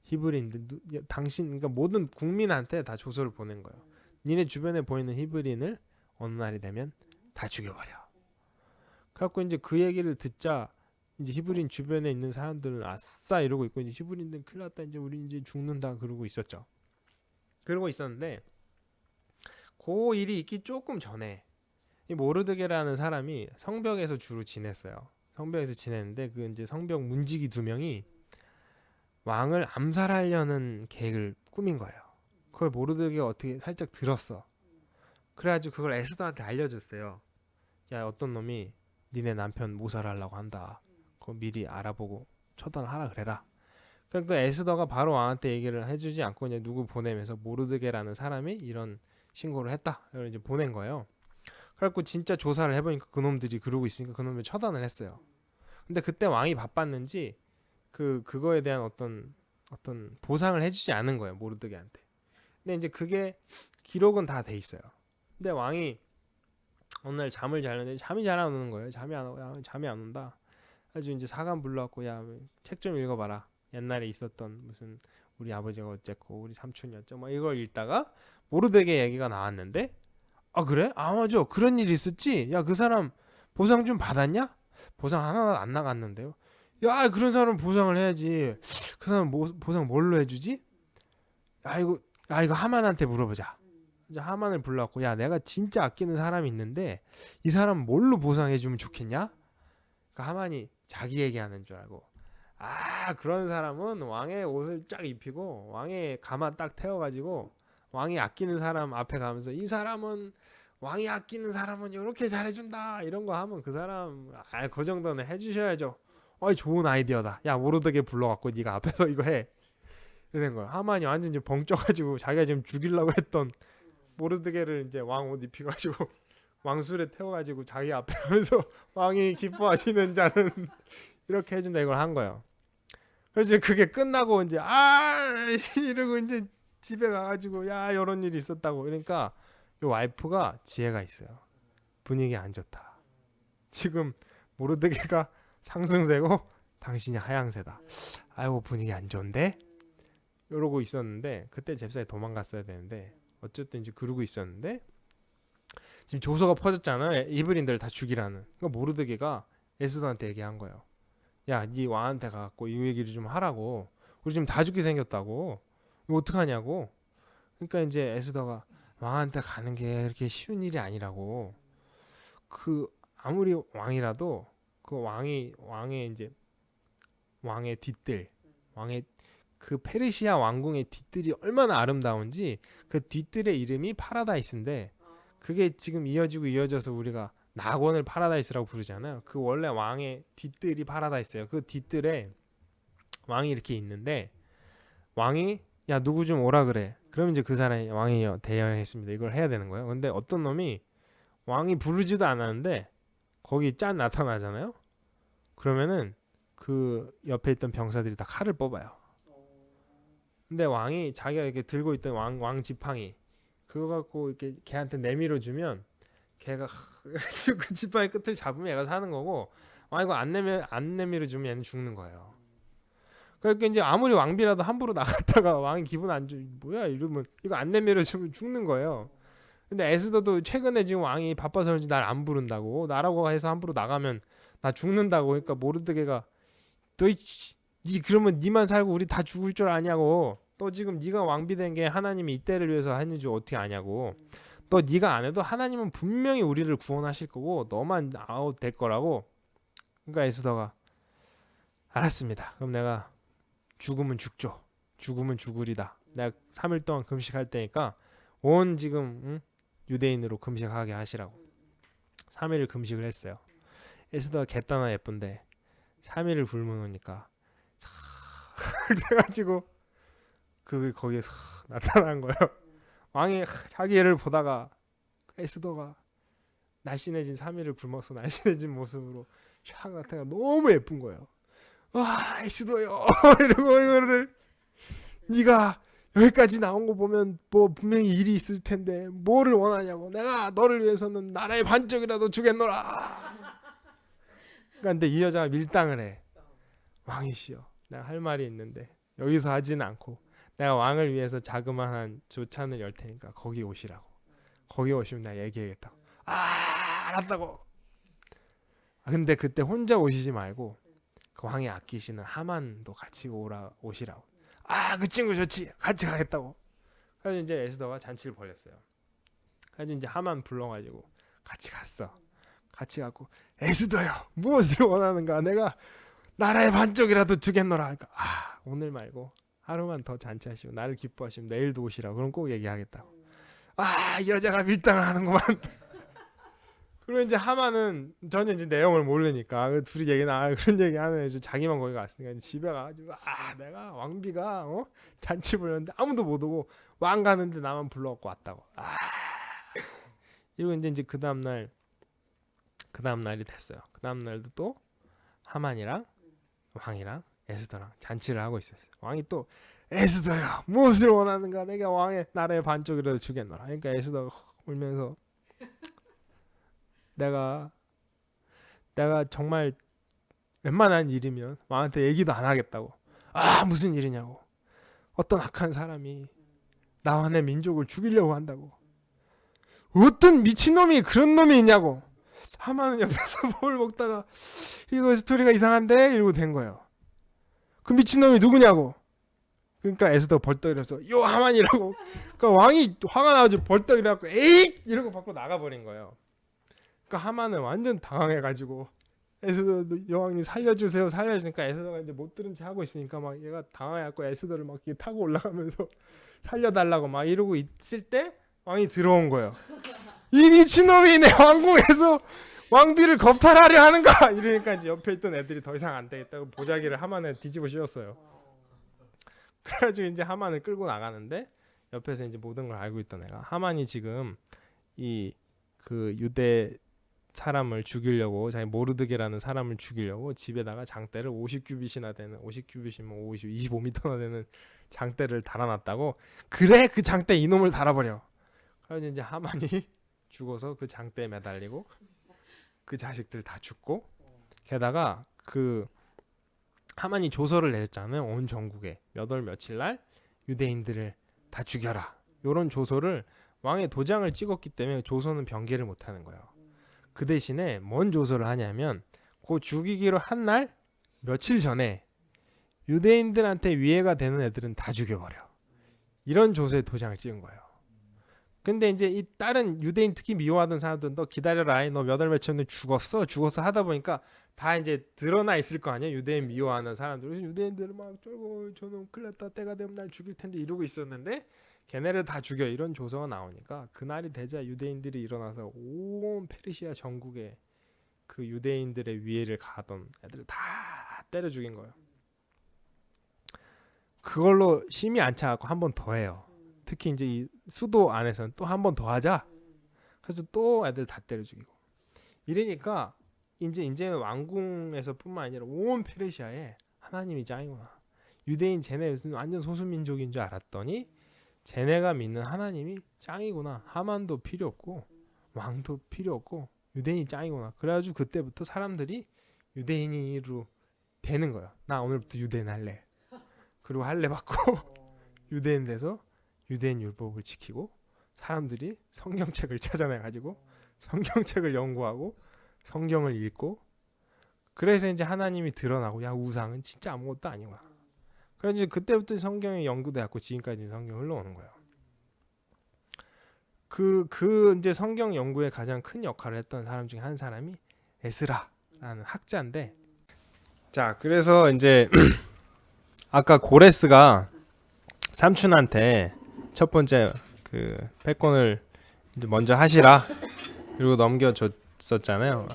히브리인들 그러니까 모든 국민한테 다 조서를 보낸 거예요. 니네 주변에 보이는 히브리인을 어느 날이 되면 다 죽여버려. 그래갖고 이제 그 얘기를 듣자 이제 히브리인 주변에 있는 사람들은 아싸 이러고 있고, 이제 히브리인들 큰일 났다, 이제 우리 이제 죽는다 그러고 있었죠. 그러고 있었는데 그 일이 있기 조금 전에 이 모르드게라는 사람이 성벽에서 주로 지냈어요. 성벽에서 지냈는데 그 이제 성벽 문지기 2명이 왕을 암살하려는 계획을 꾸민 거예요. 그걸 모르드게가 어떻게 살짝 들었어. 그래가지고 그걸 에스더한테 알려줬어요. 야 어떤 놈이 니네 남편 모살하려고 한다. 그거 미리 알아보고 처단하라 그래라. 그러니까 에스더가 바로 왕한테 얘기를 해주지 않고 이제 누구 보내면서 모르드게라는 사람이 이런 신고를 했다. 이걸 이제 보낸 거예요. 그래갖고 진짜 조사를 해보니까 그놈들이 그러고 있으니까 그놈을 처단을 했어요. 근데 그때 왕이 바빴는지 그거에 대한 어떤 보상을 해주지 않은 거예요, 모르드게한테. 근데 이제 그게 기록은 다 돼 있어요. 근데 왕이 어느 날 잠을 자려는데 잠이 잘 안 오는 거예요. 잠이 안 온다. 그래서 이제 사관 불러갖고 야 책 좀 읽어봐라. 옛날에 있었던 무슨 우리 아버지가 어쨌고 우리 삼촌이 어쩌고 이걸 읽다가 모르드게 얘기가 나왔는데, 그래? 맞아, 그런 일이 있었지. 야 그 사람 보상 좀 받았냐? 보상 하나 안 나갔는데요. 야 그런 사람 보상을 해야지. 그 사람 보상 뭘로 해주지? 이거 하만한테 물어보자. 이제 하만을 불러갖고 야 내가 진짜 아끼는 사람이 있는데 이 사람 뭘로 보상해주면 좋겠냐? 그러니까 하만이 자기 얘기하는 줄 알고 그런 사람은 왕의 옷을 쫙 입히고 왕의 가마 딱 태워가지고 왕이 아끼는 사람 앞에 가면서 이 사람은 왕이 아끼는 사람은 이렇게 잘해준다 이런 거 하면 그 사람 그 정도는 해주셔야죠. 좋은 아이디어다. 야 모르드게 불러갖고 네가 앞에서 이거 해. 이런 거야. 하만이 완전 이제 벙쪄가지고 자기가 지금 죽이려고 했던 모르드게를 이제 왕 옷 입히가지고 왕술에 태워가지고 자기 앞에 하면서 왕이 기뻐하시는 자는 이렇게 해준다 이걸 한 거예요. 그래서 이제 그게 끝나고 이제 이러고 이제 집에 가가지고 야 이런 일이 있었다고. 그러니까 이 와이프가 지혜가 있어요. 분위기 안 좋다. 지금 모르드게가 상승세고 당신이 하향세다. 분위기 안 좋은데? 이러고 있었는데 그때 잽싸게 도망갔어야 되는데 어쨌든 이제 그러고 있었는데 지금 조서가 퍼졌잖아. 히브리인들 다 죽이라는. 그러니까 모르드게가 에스더한테 얘기한 거예요. 야, 네 왕한테 가갖고 이 얘기를 좀 하라고. 우리 지금 다 죽게 생겼다고. 이거 어떡하냐고. 그러니까 이제 에스더가 왕한테 가는 게 그렇게 쉬운 일이 아니라고. 아무리 왕이라도 그 왕의 뒤뜰, 왕의 그 페르시아 왕궁의 뒤뜰이 얼마나 아름다운지 그 뒤뜰의 이름이 파라다이스인데 그게 지금 이어져서 우리가 낙원을 파라다이스라고 부르잖아요. 그 원래 왕의 뒤뜰이 파라다이스예요. 그 뒤뜰에 왕이 이렇게 있는데 왕이 야 누구 좀 오라 그래. 그러면 이제 그 사람이 왕이요 대령했습니다. 이걸 해야 되는 거예요. 근데 어떤 놈이 왕이 부르지도 않았는데 거기 짠 나타나잖아요. 그러면은 그 옆에 있던 병사들이 다 칼을 뽑아요. 근데 왕이 자기가 이렇게 들고 있던 왕 지팡이 그거 갖고 이렇게 걔한테 내밀어 주면 걔가 그 지팡이 끝을 잡으면 얘가 사는 거고, 이거 안 내밀어 주면 얘는 죽는 거예요. 그러니까 이제 아무리 왕비라도 함부로 나갔다가 왕이 기분 안 좋, 뭐야 이러면 이거 안 내밀어 주면 죽는 거예요. 근데 에스더도 최근에 지금 왕이 바빠서 그런지 날 안 부른다고, 나라고 해서 함부로 나가면 나 죽는다고. 그러니까 모르드게가 니 그러면 니만 살고 우리 다 죽을 줄 아냐고. 또 지금 네가 왕비 된 게 하나님이 이때를 위해서 했는 줄 어떻게 아냐고. 또 네가 안 해도 하나님은 분명히 우리를 구원하실 거고 너만 아웃 될 거라고. 그러니까 에스더가 알았습니다. 그럼 내가 죽으면 죽죠. 죽으면 죽으리다. 내가 3일 동안 금식할 테니까 온 지금 유대인으로 금식하게 하시라고. 3일을 금식을 했어요. 에스더가 개따나 예쁜데 3일을 굶어 놓으니까 그래가지고 거기에 나타난 거예요. 왕이 자기 애를 보다가 에스더가 날씬해진 3일을 굶어서 날씬해진 모습으로 샥 나타나 너무 예쁜 거예요. 와 에스더요 이러고 이거를 네가 여기까지 나온 거 보면 뭐 분명히 일이 있을 텐데 뭐를 원하냐고. 내가 너를 위해서는 나라의 반쪽이라도 주겠노라. 근데 이 여자가 밀당을 해. 왕이시여 내가 할 말이 있는데 여기서 하지는 않고 내가 왕을 위해서 자그마한 조찬을 열 테니까 거기 오시라고. 거기 오시면 내가 얘기하겠다고. 알았다고. 근데 그때 혼자 오시지 말고 그 왕이 아끼시는 하만도 같이 오시라고. 그 친구 좋지. 같이 가겠다고. 그래서 이제 에스더가 잔치를 벌였어요. 그래서 이제 하만 불러가지고 같이 갔어. 같이 가고 에스더요 무엇을 원하는가. 내가 나라의 반쪽이라도 주겠노라. 그러니까 오늘 말고 하루만 더 잔치하시고 나를 기뻐하시면 내일도 오시라고. 그럼 꼭 얘기하겠다고. 이 여자가 밀당을 하는구만. 그리고 이제 하만은 전혀 이제 내용을 모르니까 둘이 그런 얘기 하는 애죠. 자기만 거기 갔으니까 집에 가가지고 내가 왕비가 잔치 불렀는데 아무도 못 오고 왕 가는데 나만 불러갖고 왔다고. 이러고 이제 그 다음 날이 됐어요. 그 다음 날도 또 하만이랑 왕이랑 에스더랑 잔치를 하고 있었어요. 왕이 또 에스더야 무엇을 원하는가. 내가 왕의 나라의 반쪽이라도 주겠노라. 그러니까 에스더가 울면서 내가 정말 웬만한 일이면 왕한테 얘기도 안 하겠다고. 무슨 일이냐고. 어떤 악한 사람이 나와 내 민족을 죽이려고 한다고. 어떤 미친놈이 그런 놈이 있냐고. 하만은 옆에서 뭘 먹다가 이거 스토리가 이상한데 이러고 된 거예요. 그 미친놈이 누구냐고. 그러니까 에스더 벌떡 일어나서 요 하만이라고. 그러니까 왕이 화가 나가지고 벌떡 일어나고 에잇 이러고 밖으로 나가버린 거예요. 그러니까 하만은 완전 당황해가지고 에스더 여왕님 살려주세요 살려주니까 에스더가 이제 못 들은 체 하고 있으니까 막 얘가 당황해갖고 에스더를 막 타고 올라가면서 살려달라고 막 이러고 있을 때 왕이 들어온 거예요. 이 미친놈이 내 왕궁에서 왕비를 겁탈하려 하는가. 이러니까 이제 옆에 있던 애들이 더 이상 안 되겠다고 보자기를 하만에 뒤집어 씌웠어요. 그래가지고 이제 하만을 끌고 나가는데 옆에서 이제 모든 걸 알고 있던 애가 하만이 지금 그 유대 사람을 죽이려고 자기 모르드게라는 사람을 죽이려고 집에다가 장대를 50규빗이나 되는 50규빗이면 25m나 되는 장대를 달아놨다고. 그래 그 장대 이놈을 달아버려. 그래서 이제 하만이 죽어서 그 장대에 매달리고 그 자식들 다 죽고 게다가 그 하만이 조서를 내렸잖아요. 온 전국에 몇 월 며칠 날 유대인들을 다 죽여라. 이런 조서를 왕의 도장을 찍었기 때문에 조서는 변개를 못하는 거예요. 그 대신에 뭔 조서를 하냐면 그 죽이기로 한 날 며칠 전에 유대인들한테 위해가 되는 애들은 다 죽여버려. 이런 조서에 도장을 찍은 거예요. 근데 이제 이 다른 유대인 특히 미워하던 사람들은 너 기다려라. 너 몇 월 며칠 전에 죽었어 하다 보니까 다 이제 드러나 있을 거 아니야. 유대인 미워하는 사람들. 그래서 유대인들은 막 쫄고 저놈 큰일 났다. 때가 되면 날 죽일 텐데 이러고 있었는데 걔네를 다 죽여. 이런 조서가 나오니까 그날이 되자 유대인들이 일어나서 온 페르시아 전국에 그 유대인들의 위해를 가하던 애들을 다 때려 죽인 거예요. 그걸로 심이 안 차갖고 한 번 더 해요. 특히 이제 이 수도 안에서는 또 한 번 더 하자. 그래서 또 애들 다 때려 죽이고. 이러니까 이제는 왕궁에서뿐만 아니라 온 페르시아에 하나님이 짱이구나. 유대인 쟤네 무슨 완전 소수민족인 줄 알았더니 쟤네가 믿는 하나님이 짱이구나. 하만도 필요 없고 왕도 필요 없고 유대인이 짱이구나. 그래가지고 그때부터 사람들이 유대인으로 되는 거야. 나 오늘부터 유대인 할래. 그리고 할래 받고 유대인 돼서 유대인 율법을 지키고 사람들이 성경책을 찾아내가지고 성경책을 연구하고 성경을 읽고 그래서 이제 하나님이 드러나고 야 우상은 진짜 아무것도 아니구나. 그래서 이제 그때부터 성경이 연구돼갖고 지금까지 성경 흘러오는 거예요. 그 이제 성경 연구에 가장 큰 역할을 했던 사람 중에 한 사람이 에스라라는 학자인데, 자 그래서 이제 아까 고레스가 삼촌한테 첫 번째 그 패권을 이제 먼저 하시라 그리고 넘겨줬었잖아요.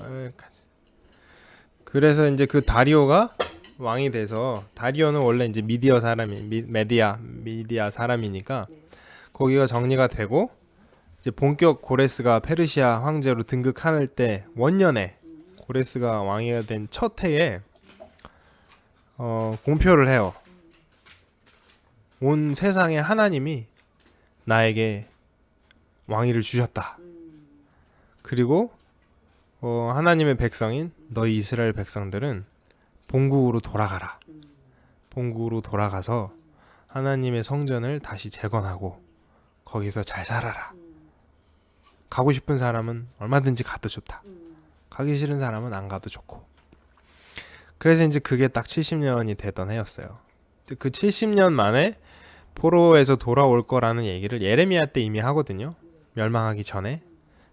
그래서 이제 그 다리오가 왕이 돼서, 다리오는 원래 이제 미디어 사람이 미디아 사람이니까 거기가 정리가 되고 이제 본격 고레스가 페르시아 황제로 등극할 때 원년에 고레스가 왕이 된 첫 해에 공표를 해요. 온 세상에 하나님이 나에게 왕위를 주셨다. 그리고 하나님의 백성인 너희 이스라엘 백성들은 본국으로 돌아가라. 본국으로 돌아가서 하나님의 성전을 다시 재건하고 거기서 잘 살아라. 가고 싶은 사람은 얼마든지 가도 좋다. 가기 싫은 사람은 안 가도 좋고. 그래서 이제 그게 딱 70년이 되던 해였어요. 그 70년 만에 포로에서 돌아올 거라는 얘기를 예레미야 때 이미 하거든요. 멸망하기 전에.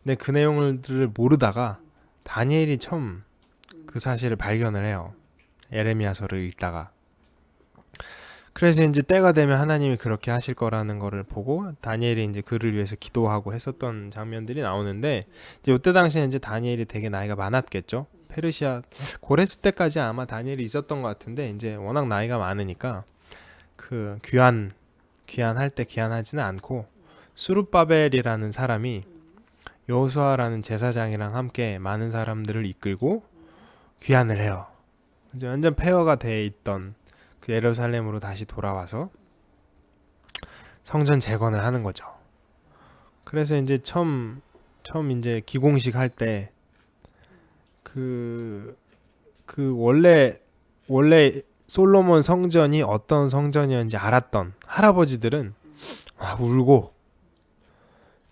근데 그 내용들을 모르다가 다니엘이 처음 그 사실을 발견을 해요. 예레미야서를 읽다가. 그래서 이제 때가 되면 하나님이 그렇게 하실 거라는 거를 보고 다니엘이 이제 그를 위해서 기도하고 했었던 장면들이 나오는데, 이제 이때 당시에 이제 다니엘이 되게 나이가 많았겠죠. 페르시아 고레스 때까지 아마 다니엘이 있었던 것 같은데 이제 워낙 나이가 많으니까 그 귀환할 때 귀환하지는 않고 수룹바벨이라는 사람이 여호수아라는 제사장이랑 함께 많은 사람들을 이끌고 귀환을 해요. 이제 완전 폐허가 돼 있던 그 예루살렘으로 다시 돌아와서 성전 재건을 하는 거죠. 그래서 이제 처음 이제 기공식 할 때 그 원래 솔로몬 성전이 어떤 성전이었는지 알았던 할아버지들은 막 울고,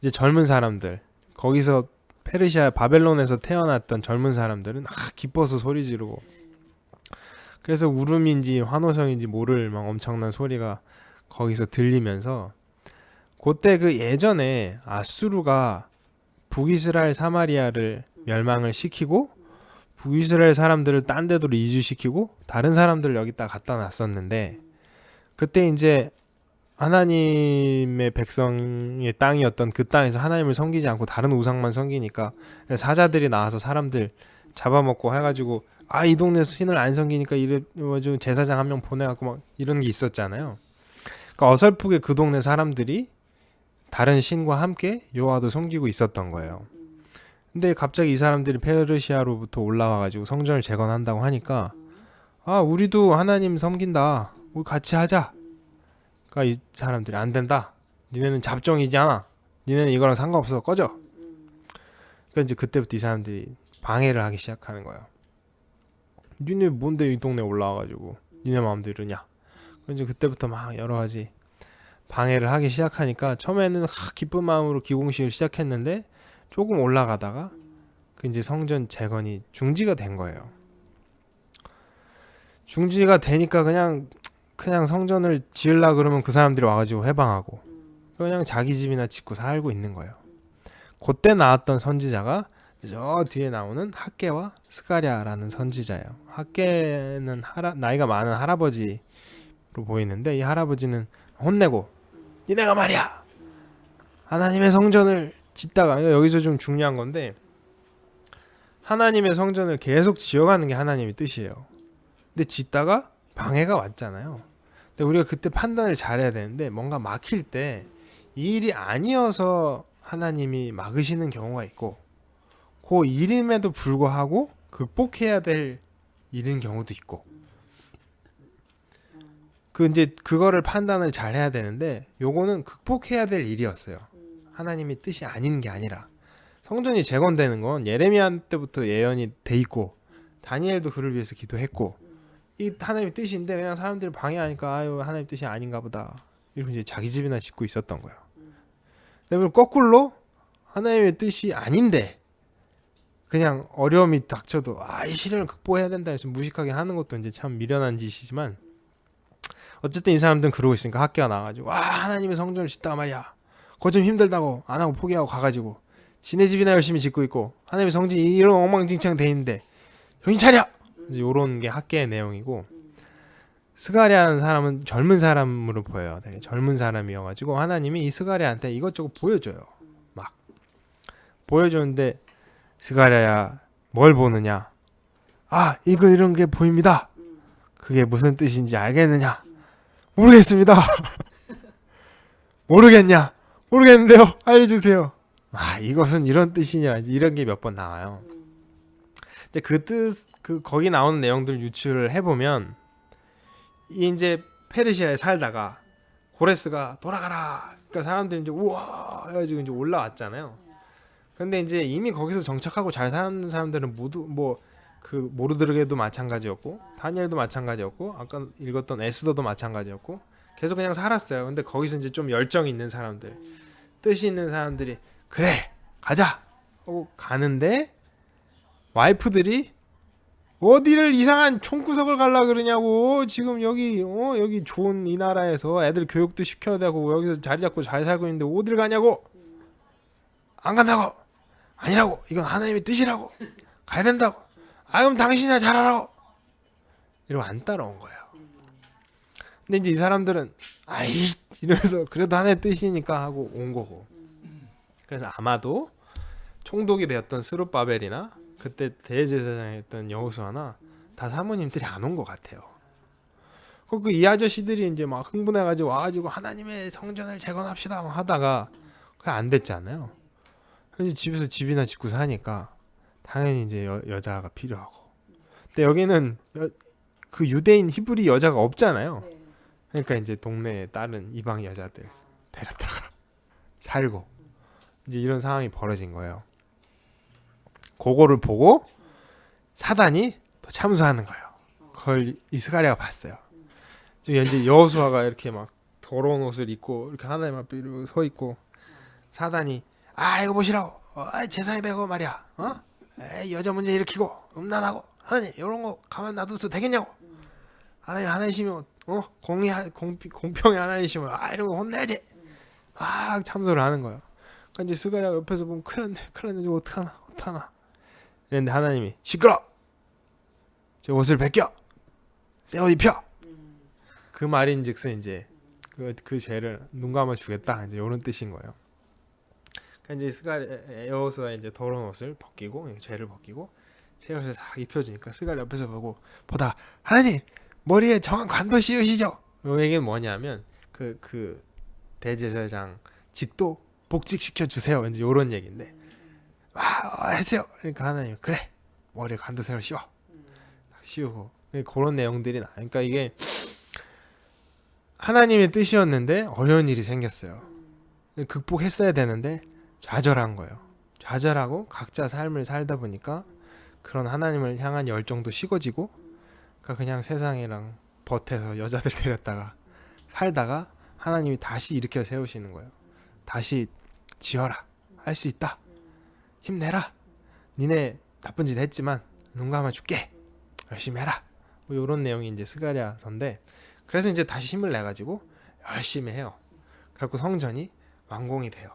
이제 젊은 사람들 거기서 페르시아 바벨론에서 태어났던 젊은 사람들은 기뻐서 소리 지르고, 그래서 울음인지 환호성인지 모를 막 엄청난 소리가 거기서 들리면서, 그때 그 예전에 아수르가 북이스라엘 사마리아를 멸망을 시키고 북이스라엘 사람들을 딴 데로 이주시키고 다른 사람들을 여기다 갖다 놨었는데, 그때 이제 하나님의 백성의 땅이었던 그 땅에서 하나님을 섬기지 않고 다른 우상만 섬기니까 사자들이 나와서 사람들 잡아먹고 해가지고 이 동네에서 신을 안 섬기니까 이래 좀 제사장 한 명 보내갖고 막 이런 게 있었잖아요. 그러니까 어설프게 그 동네 사람들이 다른 신과 함께 여호와도 섬기고 있었던 거예요. 근데 갑자기 이 사람들이 페르시아로부터 올라와가지고 성전을 재건한다고 하니까 우리도 하나님 섬긴다. 우리 같이 하자. 그러니까 이 사람들이 안 된다. 니네는 잡종이지 않아. 니네는 이거랑 상관없어. 꺼져. 그러니까 이제 그때부터 이 사람들이 방해를 하기 시작하는 거예요. 니네 뭔데 이 동네 올라와가지고 니네 마음대로 이러냐. 이제 그때부터 막 여러 가지 방해를 하기 시작하니까 처음에는 기쁜 마음으로 기공식을 시작했는데 조금 올라가다가 그 이제 성전 재건이 중지가 된 거예요. 중지가 되니까 그냥 성전을 지으려 그러면 그 사람들이 와가지고 해방하고 그냥 자기 집이나 짓고 살고 있는 거예요. 그때 나왔던 선지자가 저 뒤에 나오는 학개와 스가랴라는 선지자예요. 학개는 나이가 많은 할아버지로 보이는데, 이 할아버지는 혼내고 니네가 말이야 하나님의 성전을 짓다가, 여기서 좀 중요한 건데 하나님의 성전을 계속 지어가는 게 하나님의 뜻이에요. 근데 짓다가 방해가 왔잖아요. 근데 우리가 그때 판단을 잘해야 되는데, 뭔가 막힐 때 이 일이 아니어서 하나님이 막으시는 경우가 있고, 그 일임에도 불구하고 극복해야 될 일인 경우도 있고, 이제 그거를 판단을 잘 해야 되는데, 요거는 극복해야 될 일이었어요. 하나님의 뜻이 아닌 게 아니라. 성전이 재건되는 건 예레미야 때부터 예언이 돼 있고 다니엘도 그를 위해서 기도했고, 이 하나님의 뜻인데 그냥 사람들이 방해하니까 하나님의 뜻이 아닌가 보다 이러고 이제 자기 집이나 짓고 있었던 거예요. 그다음에 거꾸로 하나님의 뜻이 아닌데 그냥 어려움이 닥쳐도 이 시련을 극복해야 된다 해서 무식하게 하는 것도 이제 참 미련한 짓이지만, 어쨌든 이 사람들은 그러고 있으니까 학교가 나와가지고 하나님의 성전을 짓다가 말이야, 그거 좀 힘들다고 안 하고 포기하고 가가지고 지네 집이나 열심히 짓고 있고 하나님의 성전이 이런 엉망진창 돼 있는데 정신 차려! 이제 요런 게 학계의 내용이고, 스가랴라는 사람은 젊은 사람으로 보여요. 되게 젊은 사람이어가지고 하나님이 이 스가랴한테 이것저것 보여줘요. 막 보여주는데, 스가랴야 뭘 보느냐? 이거 이런 게 보입니다. 그게 무슨 뜻인지 알겠느냐? 모르겠습니다. 모르겠냐? 모르겠는데요. 알려주세요. 이것은 이런 뜻이냐? 이런 게 몇 번 나와요. 근데 거기 나오는 내용들 유추를 해보면, 이제 페르시아에 살다가 고레스가 돌아가라, 그러니까 사람들이 이제 우와 해가지고 이제 올라왔잖아요. 근데 이제 이미 거기서 정착하고 잘 사는 사람들은 모두 그 모르드르게도 마찬가지였고, 다니엘도 마찬가지였고, 아까 읽었던 에스더도 마찬가지였고, 계속 그냥 살았어요. 근데 거기서 이제 좀 열정 있는 사람들, 뜻이 있는 사람들이 그래 가자 하고 가는데, 와이프들이 어디를 이상한 총구석을 갈라 그러냐고, 지금 여기 좋은 이 나라에서 애들 교육도 시켜야 되고 여기서 자리 잡고 잘 살고 있는데 어디를 가냐고. 안 간다고. 아니라고. 이건 하나님의 뜻이라고. 가야 된다고. 그럼 당신이나 잘하라고. 이러고 안 따라온 거예요. 근데 이제 이 사람들은 이러면서 그래도 하나님의 뜻이니까 하고 온 거고. 그래서 아마도 총독이 되었던 스룹바벨이나 그때 대제사장이었던 여호수아나 다 사모님들이 안 온 것 같아요. 그 이 아저씨들이 이제 막 흥분해가지고 와가지고 하나님의 성전을 재건합시다 하다가 그게 안 됐잖아요. 이제 집에서 집이나 짓고 사니까 당연히 이제 여자가 필요하고. 근데 여기는 그 유대인 히브리 여자가 없잖아요. 그러니까 이제 동네에 다른 이방 여자들 데려다가 살고, 이제 이런 상황이 벌어진 거예요. 그거를 보고 사단이 또 참수하는 거예요. 그걸 스가랴가 봤어요. 이제 여호수아가 이렇게 막 더러운 옷을 입고 이렇게 하나님 앞에 서 있고, 사단이 이거 보시라고, 재상이 되고 말이야, 여자 문제 일으키고 음란하고 하나님 이런 거 가만 놔둬도 되겠냐고. 하나님이시면 공평히 하나님이시면 이런 거 혼내야지. 막 참소를 하는 거예요. 그러니까 이제 스가랴가 옆에서 보면 큰일 났네 이거 어떡하나 이랬는데 하나님이 시끄러, 저 옷을 벗겨, 새 옷 입혀. 그 말인즉슨 이제 그 죄를 눈 감아 주겠다, 이제 이런 뜻인 거예요. 그러니까 이제 여호수아 이제 더러운 옷을 벗기고 죄를 벗기고 새 옷을 싹 입혀주니까 스가랴 옆에서 보다 하나님 머리에 정한 관도 씌우시죠. 이 얘기는 뭐냐면 그 대제사장 직도 복직시켜 주세요, 이제 이런 얘기인데, 했어요. 그러니까 하나님 그래 머리에 관도 새로 씌워, 씌우고 그런 내용들이 나. 그러니까 이게 하나님의 뜻이었는데 어려운 일이 생겼어요. 극복했어야 되는데 좌절한 거예요. 좌절하고 각자 삶을 살다 보니까 그런 하나님을 향한 열정도 식어지고, 그러니까 그냥 세상이랑 버텨서 여자들 데렸다가 살다가 하나님이 다시 일으켜 세우시는 거예요. 다시 지어라, 할 수 있다, 힘내라, 니네 나쁜 짓 했지만 눈 감아줄게, 열심히 해라, 이런 내용이 이제 스가랴서인데, 그래서 이제 다시 힘을 내가지고 열심히 해요. 그래갖고 성전이 완공이 돼요.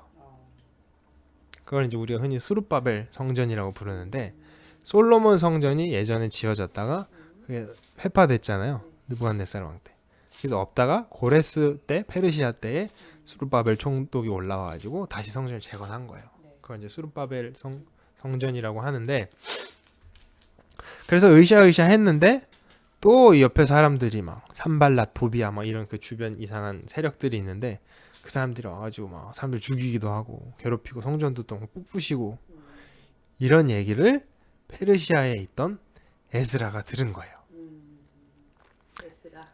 그걸 이제 우리가 흔히 수룹바벨 성전이라고 부르는데, 솔로몬 성전이 예전에 지어졌다가 그게 회파됐잖아요, 느부갓네살 왕 때. 그래서 없다가 고레스 때, 페르시아 때에 수룹바벨 총독이 올라와가지고 다시 성전을 재건한 거예요. 그걸 이제 수룹바벨 성전이라고 하는데, 그래서 으쌰으쌰 했는데 또 옆에 사람들이 막 산발랏, 도비야 막 이런 그 주변 이상한 세력들이 있는데, 그 사람들이 와가지고 막 사람들 죽이기도 하고 괴롭히고 성전도 또 부수시고, 이런 얘기를 페르시아에 있던 에스라가 들은 거예요.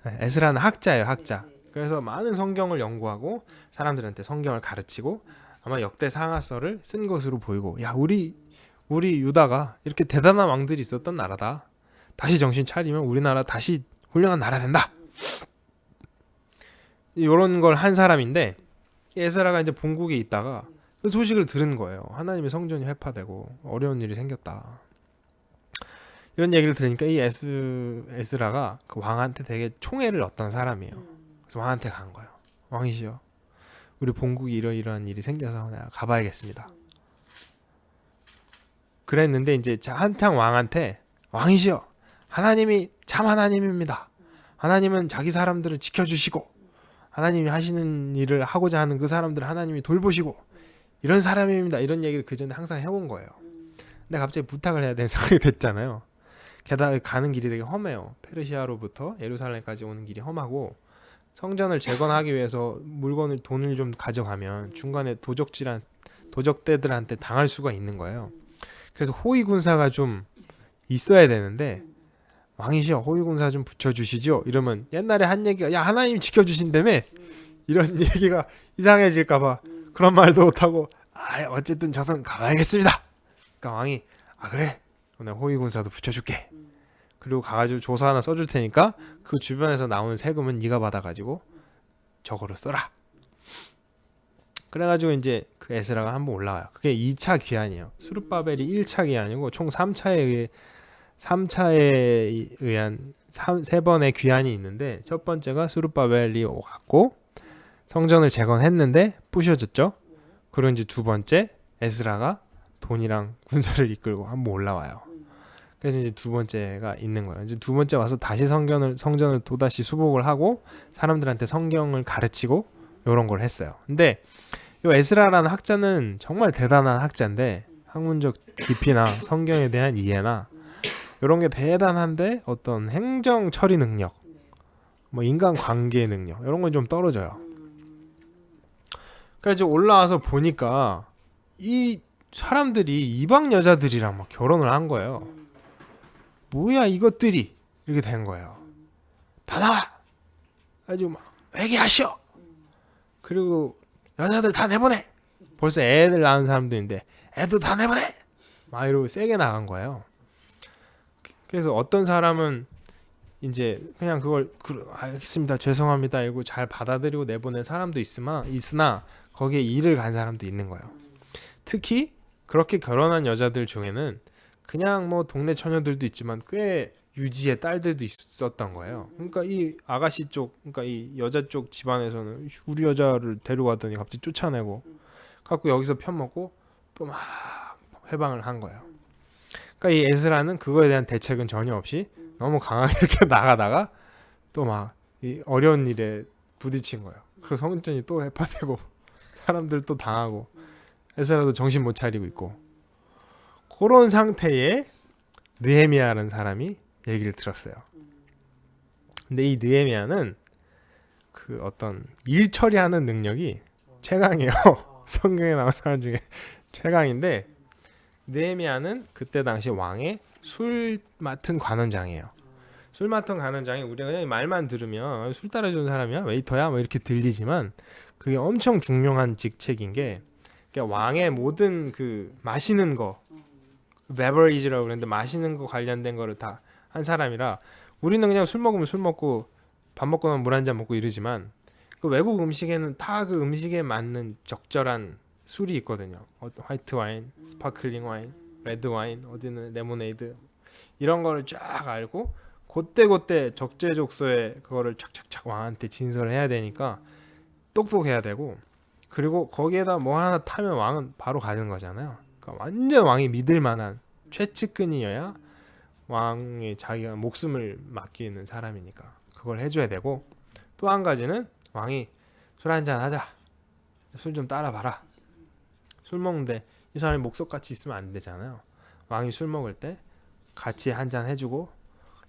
에스라는 학자예요, 학자. 그래서 많은 성경을 연구하고 사람들한테 성경을 가르치고, 아마 역대 상하서를 쓴 것으로 보이고, 우리 유다가 이렇게 대단한 왕들이 있었던 나라다, 다시 정신 차리면 우리나라 다시 훌륭한 나라 된다, 이런 걸 한 사람인데, 에스라가 이제 본국에 있다가 그 소식을 들은 거예요. 하나님의 성전이 회파되고 어려운 일이 생겼다. 이런 얘기를 들으니까 이 에스라가 그 왕한테 되게 총애를 얻던 사람이에요. 그래서 왕한테 간 거예요. 왕이시여, 우리 본국이 이러이러한 일이 생겨서 내가 가봐야겠습니다. 그랬는데 이제 한창 왕한테, 왕이시여, 하나님이 참 하나님입니다. 하나님은 자기 사람들을 지켜주시고 하나님이 하시는 일을 하고자 하는 그 사람들을 하나님이 돌보시고 이런 사람입니다. 이런 얘기를 그 전에 항상 해온 거예요. 근데 갑자기 부탁을 해야 되는 상황이 됐잖아요. 게다가 가는 길이 되게 험해요. 페르시아로부터 예루살렘까지 오는 길이 험하고, 성전을 재건하기 위해서 돈을 좀 가져가면 중간에 도적대들한테 당할 수가 있는 거예요. 그래서 호위 군사가 좀 있어야 되는데, 왕이시여 호위군사 좀 붙여주시죠. 이러면 옛날에 한 얘기가, 야 하나님 지켜주신다며, 이런 얘기가 이상해질까봐 그런 말도 못하고, 어쨌든 저는 가봐야겠습니다. 그러니까 왕이, 그래, 내가 호위군사도 붙여줄게. 그리고 가가지고 조서 하나 써줄 테니까 그 주변에서 나오는 세금은 네가 받아가지고 저거로 써라. 그래가지고 이제 그 에스라가 한번 올라와요. 그게 2차 귀환이에요. 스룹바벨이 1차 귀환이고 총 3차에 의한 3번의 귀환이 있는데, 첫 번째가 스룹바벨이 왔고 성전을 재건했는데 부셔졌죠. 그리고 이제 두 번째 에스라가 돈이랑 군사를 이끌고 한번 올라와요. 그래서 이제 두 번째가 있는 거예요. 이제 두 번째 와서 다시 성전을 또다시 수복을 하고 사람들한테 성경을 가르치고 이런 걸 했어요. 근데 이 에스라라는 학자는 정말 대단한 학자인데, 학문적 깊이나 성경에 대한 이해나 이런 게 대단한데 어떤 행정 처리 능력, 뭐 인간 관계 능력 이런 건 좀 떨어져요. 그래서 올라와서 보니까 이 사람들이 이방 여자들이랑 막 결혼을 한 거예요. 뭐야 이것들이, 이렇게 된 거예요. 다 나와, 아주 막 회개하시오. 그리고 여자들 다 내보내. 벌써 애들 낳은 사람들인데 애도 다 내보내, 막 이러고 세게 나간 거예요. 그래서 어떤 사람은 이제 그냥 그걸 알겠습니다, 죄송합니다 이러고 잘 받아들이고 내보낸 사람도 있으나 거기에 일을 간 사람도 있는 거예요. 특히 그렇게 결혼한 여자들 중에는 그냥 뭐 동네 처녀들도 있지만 꽤 유지의 딸들도 있었던 거예요. 그러니까 이 아가씨 쪽, 그러니까 이 여자 쪽 집안에서는 우리 여자를 데려가더니 갑자기 쫓아내고 갖고 여기서 편먹고 또 막 해방을 한 거예요. 그러니까 이 에스라는 그거에 대한 대책은 전혀 없이 너무 강하게 이렇게 나가다가 또 막 이 어려운 일에 부딪힌 거예요. 그 성전이 또 해파되고 사람들 또 당하고 에스라도 정신 못 차리고 있고, 그런 상태에 느헤미야라는 사람이 얘기를 들었어요. 근데 이 느헤미야는 그 어떤 일 처리하는 능력이 최강이에요. 성경에 나온 사람 중에 최강인데, 느헤미야는 그때 당시 왕의 술 맡은 관원장이에요. 술 맡은 관원장이 우리가 그냥 말만 들으면 술 따라주는 사람이야, 웨이터야, 뭐 이렇게 들리지만 그게 엄청 중요한 직책인 게, 그러니까 왕의 모든 그 마시는 거, 베버리지라고 그러는데 마시는 거 관련된 거를 다 한 사람이라, 우리는 그냥 술 먹으면 술 먹고 밥 먹고 나면 물 한 잔 먹고 이러지만 그 외국 음식에는 다 그 음식에 맞는 적절한 술이 있거든요. 화이트 와인, 스파클링 와인, 레드 와인, 어디는 레모네이드, 이런 거를 쫙 알고 그때 적재적소에 그거를 착착착 왕한테 진술을 해야 되니까 똑똑해야 되고, 그리고 거기에다 뭐 하나 타면 왕은 바로 가는 거잖아요. 그러니까 완전 왕이 믿을 만한 최측근이어야 왕이 자기가 목숨을 맡기는 사람이니까 그걸 해줘야 되고, 또 한 가지는 왕이 술 한잔 하자, 술 좀 따라봐라. 술 먹는데 이 사람이 목석같이 있으면 안 되잖아요. 왕이 술 먹을 때 같이 한잔 해주고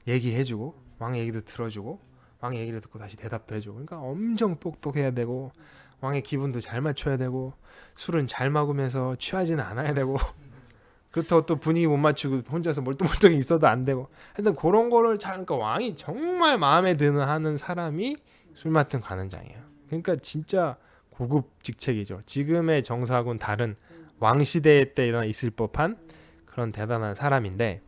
얘기해주고 왕 얘기도 들어주고 왕 얘기를 듣고 다시 대답도 해주고, 그러니까 엄청 똑똑해야 되고 왕의 기분도 잘 맞춰야 되고 술은 잘 먹으면서 취하지는 않아야 되고 그렇다고 또 분위기 못 맞추고 혼자서 멀뚱멀뚱히 있어도 안 되고, 하여튼 그런 거를 그러니까 왕이 정말 마음에 드는 하는 사람이 술 맡은 관원장이에요. 그러니까 진짜 고급 직책이죠. 지금의 정사하고는 다른 왕 시대 때 있을 법한 그런 대단한 사람인데,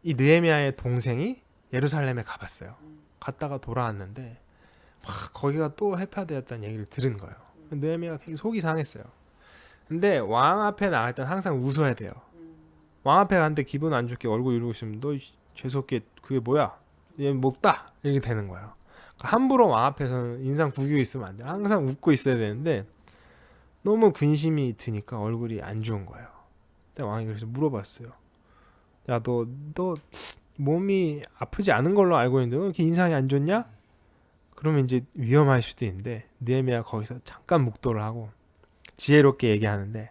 이 느헤미야의 동생이 예루살렘에 가봤어요. 갔다가 돌아왔는데 막 거기가 또 해파되었다는 얘기를 들은 거예요. 느헤미야가 되게 속이 상했어요. 근데 왕 앞에 나갈 땐 항상 웃어야 돼요. 왕 앞에 갔는데 기분 안 좋게 얼굴 이러고 있으면 너 재수없게 그게 뭐야? 얘 못다 이렇게 되는 거예요. 그러니까 함부로 왕 앞에서는 인상 구기고 있으면 안 돼. 항상 웃고 있어야 되는데 너무 근심이 드니까 얼굴이 안 좋은 거예요. 근데 왕이 그래서 물어봤어요. 야, 너 몸이 아프지 않은 걸로 알고 있는데 왜 이렇게 인상이 안 좋냐? 그러면 이제 위험할 수도 있는데 느헤미야가 거기서 잠깐 묵도를 하고 지혜롭게 얘기하는데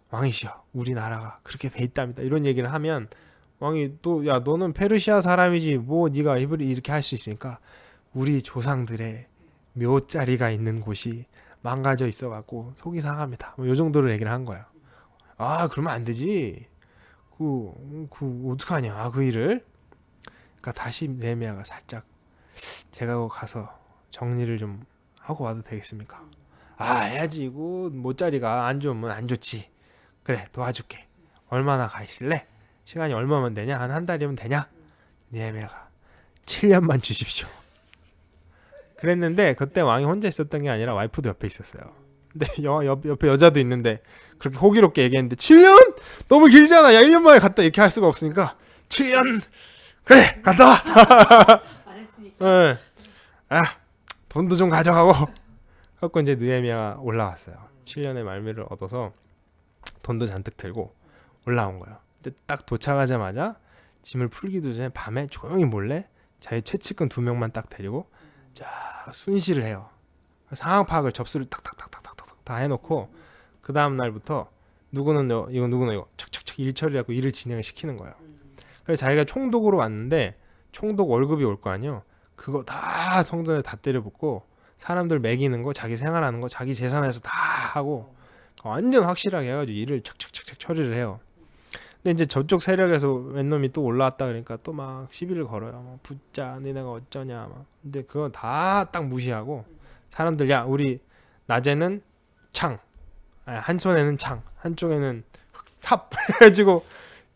왕이시여 우리나라가 그렇게 돼 있답니다. 이런 얘기를 하면 왕이 또 야 너는 페르시아 사람이지 뭐 네가 이렇게 할 수 있으니까 우리 조상들의 묘자리가 있는 곳이 망가져 있어갖고 속이 상합니다. 뭐 요 정도로 얘기를 한 거예요. 아 그러면 안 되지. 그 어떡하냐 그 일을. 그러니까 다시 느헤미야가 살짝 제가 가서 정리를 좀 하고 와도 되겠습니까? 아 해야지. 이거 모짜리가 안 좋으면 안 좋지. 그래 도와줄게. 얼마나 가 있을래? 시간이 얼마면 되냐? 한 달이면 되냐? 느헤미야가 7년만 주십시오. 그랬는데 그때 왕이 혼자 있었던 게 아니라 와이프도 옆에 있었어요. 근데 옆에 여자도 있는데 그렇게 호기롭게 얘기했는데 7년? 너무 길잖아. 야 1년 만에 갔다 이렇게 할 수가 없으니까 7년 그래 갔다 와. 응. 아 돈도 좀 가져가고 갖고 이제 느헤미야가 올라왔어요. 7년의 말미를 얻어서 돈도 잔뜩 들고 올라온 거예요. 근데 딱 도착하자마자 짐을 풀기도 전에 밤에 조용히 몰래 자기 최측근 2명만 딱 데리고 자 순시를 해요. 상황 파악을 접수를 탁탁탁탁탁탁 다 해놓고 그 다음 날부터 누구는 이거 누구는 이거 척척척 일 처리하고 일을 진행을 시키는 거예요. 그래서 자기가 총독으로 왔는데 총독 월급이 올 거 아니에요. 그거 다 성전에 다 때려붓고 사람들 먹이는 거 자기 생활하는 거 자기 재산에서 다 하고 완전 확실하게 해가지고 일을 척척척척 처리를 해요. 근데 이제 저쪽 세력에서 웬 놈이 또 올라왔다 그러니까 또 막 시비를 걸어요. 막 붙자 니네가 어쩌냐 막. 근데 그거 다 딱 무시하고 사람들 야 우리 낮에는 창 한 손에는 창 한쪽에는 삽 해가지고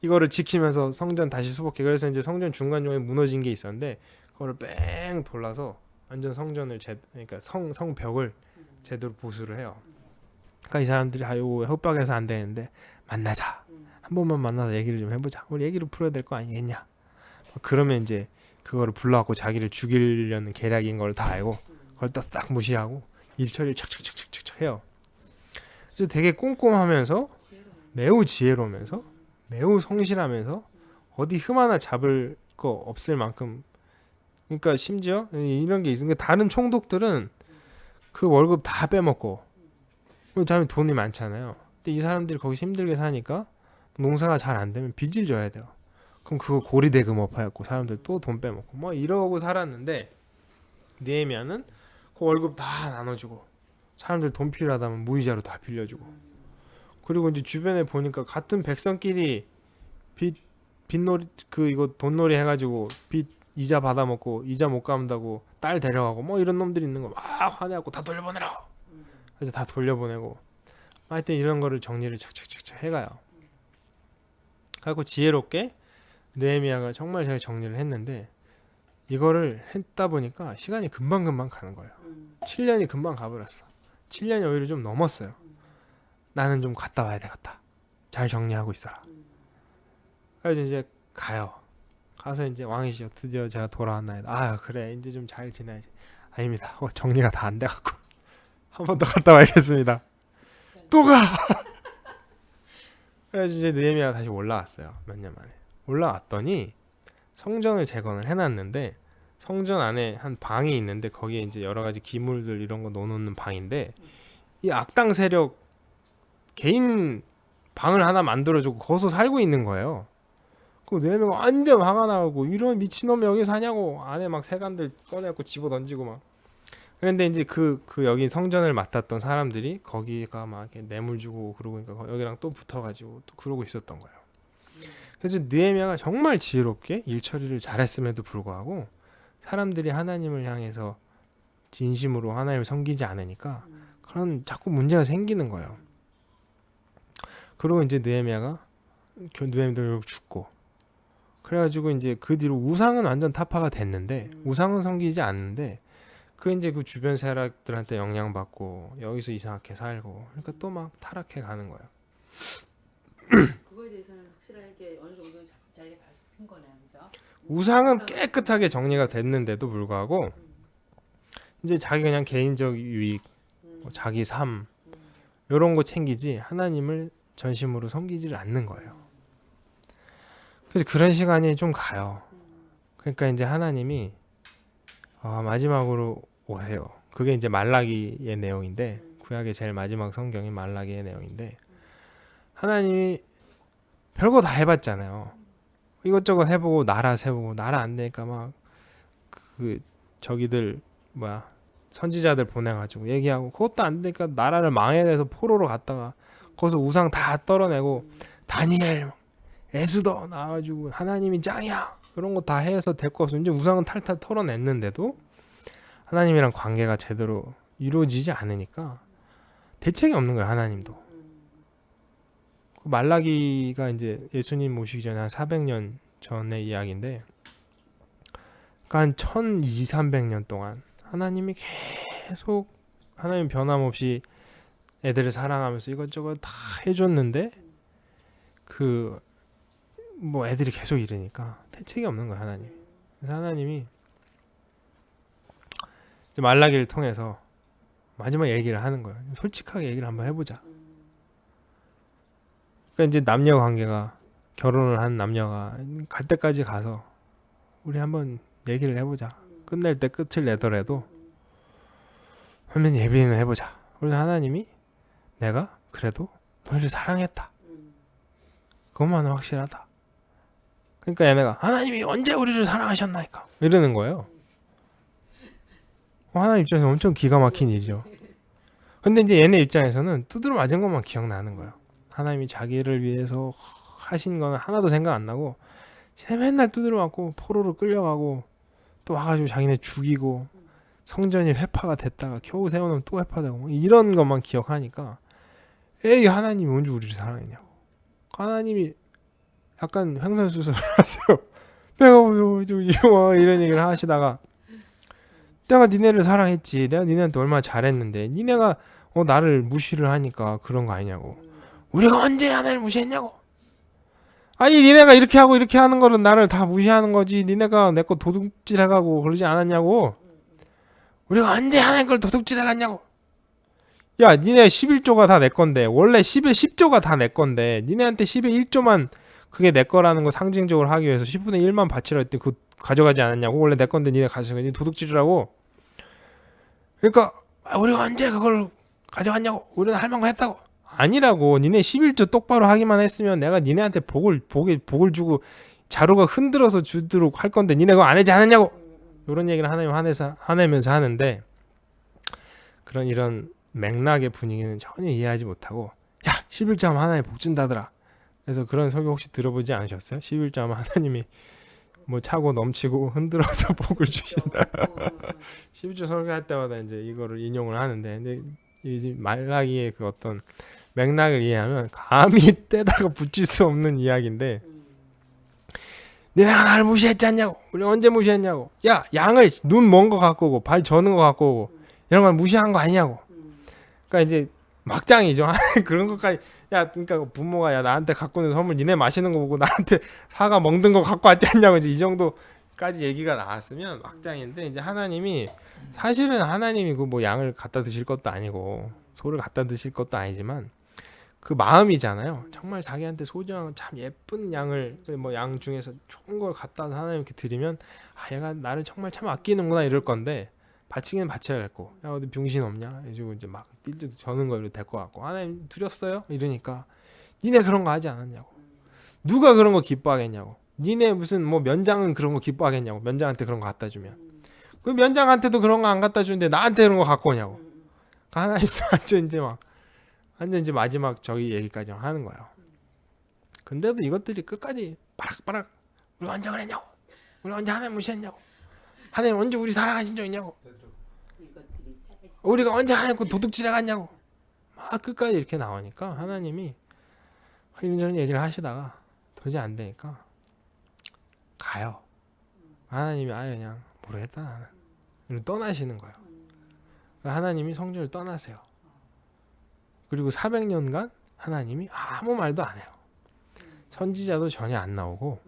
이거를 지키면서 성전 다시 수복해. 그래서 이제 성전 중간중간에 무너진 게 있었는데 그거를 뺑 돌라서 완전 성전을 그러니까 성벽을 제대로 보수를 해요. 그러니까 이 사람들이 요거 협박해서 안 되는데 만나자. 한 번만 만나서 얘기를 좀 해보자. 우리 얘기를 풀어야 될 거 아니겠냐. 그러면 이제 그거를 불러갖고 자기를 죽이려는 계략인 걸 다 알고 그걸 딱 싹 무시하고 일 처리를 척척척척척 해요. 그래서 되게 꼼꼼하면서 매우 지혜로우면서 매우 성실하면서 어디 흠 하나 잡을 거 없을 만큼 그러니까 심지어 이런 게 있으니까 다른 총독들은 그 월급 다 빼먹고 왜냐하면 돈이 많잖아요. 근데 이 사람들이 거기서 힘들게 사니까 농사가 잘 안 되면 빚을 져야 돼요. 그럼 그거 고리대금 업하였고 사람들 또 돈 빼먹고 뭐 이러고 살았는데 느헤미야는 그 월급 다 나눠주고 사람들 돈 필요하다면 무이자로 다 빌려주고 그리고 이제 주변에 보니까 같은 백성끼리 빚놀이 이거 돈놀이 해가지고 빚 이자 받아먹고 이자 못 갚는다고 딸 데려가고 뭐 이런 놈들이 있는 거 막 화내갖고 다 돌려보내라. 그래서 다 돌려보내고 하여튼 이런 거를 정리를 착착착착 해가요. 그래갖고 지혜롭게 느헤미야가 정말 잘 정리를 했는데 이거를 했다 보니까 시간이 금방금방 가는 거예요. 7년이 금방 가버렸어. 7년이 오히려 좀 넘었어요. 나는 좀 갔다 와야 되겠다. 잘 정리하고 있어라. 그래서 이제 가요. 가서 이제 왕이시여 드디어 제가 돌아왔나이다. 아 그래 이제 좀 잘 지내야지. 아닙니다. 정리가 다 안 돼갖고 한 번 더 갔다 와야겠습니다. 또 가. 그래서 이제 느헤미야가 다시 올라왔어요. 몇 년 만에 올라왔더니 성전을 재건을 해놨는데 성전 안에 한 방이 있는데 거기에 이제 여러 가지 기물들 이런 거 넣어놓는 방인데 이 악당 세력 개인 방을 하나 만들어주고 거기서 살고 있는 거예요. 그 느헤미야가 완전 화가 나고 이런 미친놈이 여기 사냐고 안에 막 세간들 꺼내갖고 집어 던지고 막. 그런데 이제 그 여기 성전을 맡았던 사람들이 거기가 막 이렇게 뇌물 주고 그러고 그러니까 여기랑 또 붙어가지고 또 그러고 있었던 거예요. 그래서 느헤미야가 정말 지혜롭게 일 처리를 잘했음에도 불구하고 사람들이 하나님을 향해서 진심으로 하나님을 섬기지 않으니까 그런 자꾸 문제가 생기는 거예요. 그리고 이제 느헤미야도 결국 죽고 그래가지고 이제 그 뒤로 우상은 완전 타파가 됐는데 우상은 섬기지 않는데 그 이제 그 주변 세력들한테 영향받고 여기서 이상하게 살고 그러니까 또 막 타락해 가는 거예요. 그거에 대해서는 확실하게 어느 정도는 자기가 다 짚은 거네요, 그죠? 우상은 깨끗하게 정리가 됐는데도 불구하고 이제 자기 그냥 개인적 유익, 뭐 자기 삶 이런 거 챙기지 하나님을 전심으로 섬기지를 않는 거예요. 그래서 그런 시간이 좀 가요. 그러니까 이제 하나님이 마지막으로 오세요. 그게 이제 말라기의 내용인데 구약의 제일 마지막 성경인 말라기의 내용인데 하나님이 별거 다 해봤잖아요. 이것저것 해보고 나라 세우고 나라 안 되니까 막 그 저기들 뭐야 선지자들 보내가지고 얘기하고 그것도 안 되니까 나라를 망해내서 포로로 갔다가 거기서 우상 다 떨어내고 다니엘 에스더 나와가지고 하나님이 짱이야 그런 거 다 해서 데리고 와서 이제 우상은 탈탈 털어냈는데도 하나님이랑 관계가 제대로 이루어지지 않으니까 대책이 없는 거예요. 하나님도. 그 말라기가 이제 예수님 오시기 전에 한 400년 전의 이야기인데 그러니까 한 1200~300년 동안 하나님이 계속 하나님 변함없이 애들을 사랑하면서 이것저것 다 해줬는데 그 뭐 애들이 계속 이러니까 대책이 없는 거야 하나님. 그래서 하나님이 이제 말라기를 통해서 마지막 얘기를 하는 거예요. 솔직하게 얘기를 한번 해보자. 그러니까 이제 남녀 관계가 결혼을 한 남녀가 갈 때까지 가서 우리 한번 얘기를 해보자. 끝낼 때 끝을 내더라도 한번 예비는 해보자. 그래서 하나님이 내가 그래도 너희를 사랑했다. 그것만은 확실하다. 그러니까 얘네가 하나님이 언제 우리를 사랑하셨나이까 이러는 거예요. 하나님 입장에서 엄청 기가 막힌 일이죠. 근데 이제 얘네 입장에서는 두드러 맞은 것만 기억나는 거예요. 하나님이 자기를 위해서 하신 거는 하나도 생각 안 나고 맨날 두드러 맞고 포로로 끌려가고 또 와가지고 자기네 죽이고 성전이 회파가 됐다가 겨우 세워놓으면 또 회파되고 뭐 이런 것만 기억하니까 에이 하나님이 언제 우리를 사랑했냐고. 하나님이 약간 횡설수설을 하세요. 내가 이런 얘기를 하시다가 내가 니네를 사랑했지. 내가 니네한테 얼마나 잘했는데 니네가 나를 무시를 하니까 그런 거 아니냐고. 우리가 언제 하나를 무시했냐고. 아니 니네가 이렇게 하고 이렇게 하는 거는 나를 다 무시하는 거지. 니네가 내 거 도둑질해가고 그러지 않았냐고. 우리가 언제 하나님 걸 도둑질해갔냐고. 야 니네 11조가 다 내 건데 원래 10에 10조가 다 내 건데 니네한테 10에 1조만 그게 내 거라는 거 상징적으로 하기 위해서 10분의 1만 바치라 했더니 그거 가져가지 않았냐고. 원래 내 건데 니네 가져간 거니 도둑질이라고. 그러니까 우리가 언제 그걸 가져갔냐고. 우리는 할 만큼 했다고. 아니라고. 니네 11조 똑바로 하기만 했으면 내가 니네한테 복을 주고 자루가 흔들어서 주도록 할 건데 니네 그거 안 하지 않았냐고. 이런 얘기를 하나님 화내면서 하는데 그런 이런 맥락의 분위기는 전혀 이해하지 못하고 야 11조 하면 하나님 복 준다더라. 그래서 그런 설교 혹시 들어보지 않으셨어요? 11조 하면 하나님이 뭐 차고 넘치고 흔들어서 복을 주신다. 11조 설교할 때마다 이제 이거를 인용을 하는데 근데 이 말라기의 그 어떤 맥락을 이해하면 감히 떼다가 붙일 수 없는 이야기인데 내가 나를 무시했지 않냐고. 우리 언제 무시했냐고. 야 양을 눈 먼 거 갖고 오고 발 저는 거 갖고 오고 이런 걸 무시한 거 아니냐고. 그러니까 이제 막장이죠. 그런 것까지 야 그러니까 부모가 야 나한테 갖고 오는 선물 니네 마시는 거 보고 나한테 사과 먹는 거 갖고 왔지 않냐고. 이제 이 정도까지 얘기가 나왔으면 막장인데 이제 하나님이 사실은 하나님이 그 뭐 양을 갖다 드실 것도 아니고 소를 갖다 드실 것도 아니지만 그 마음이잖아요. 정말 자기한테 소중한 참 예쁜 양을 뭐 양 중에서 좋은 걸 갖다 하나님께 드리면 얘가 나를 정말 참 아끼는구나 이럴 건데 바치기는 바쳐야겠고 야 어디 병신 없냐 이러고 이제 막 띨띨 저는 걸 데리고 왔고 하나님 드렸어요 이러니까 니네 그런 거 하지 않았냐고. 누가 그런 거 기뻐하겠냐고. 니네 무슨 뭐 면장은 그런 거 기뻐하겠냐고. 면장한테 그런 거 갖다 주면 그 면장한테도 그런 거 안 갖다 주는데 나한테 그런 거 갖고 오냐고. 하나님도 완전 이제 마지막 저기 얘기까지 하는 거예요. 근데도 이것들이 끝까지 바락바락 우리 언제 그랬냐고. 우리 언제 하나님 무시했냐고. 하나님 언제 우리 사랑하신 적 있냐고. 우리가 언제 하나님 그 도둑질해 갔냐고. 막 끝까지 이렇게 나오니까 하나님이 이런저런 얘기를 하시다가 도저히 안 되니까 가요. 하나님이 아예 그냥 모르겠다 나는. 떠나시는 거예요. 하나님이 성전을 떠나세요. 그리고 400년간 하나님이 아무 말도 안 해요. 선지자도 전혀 안 나오고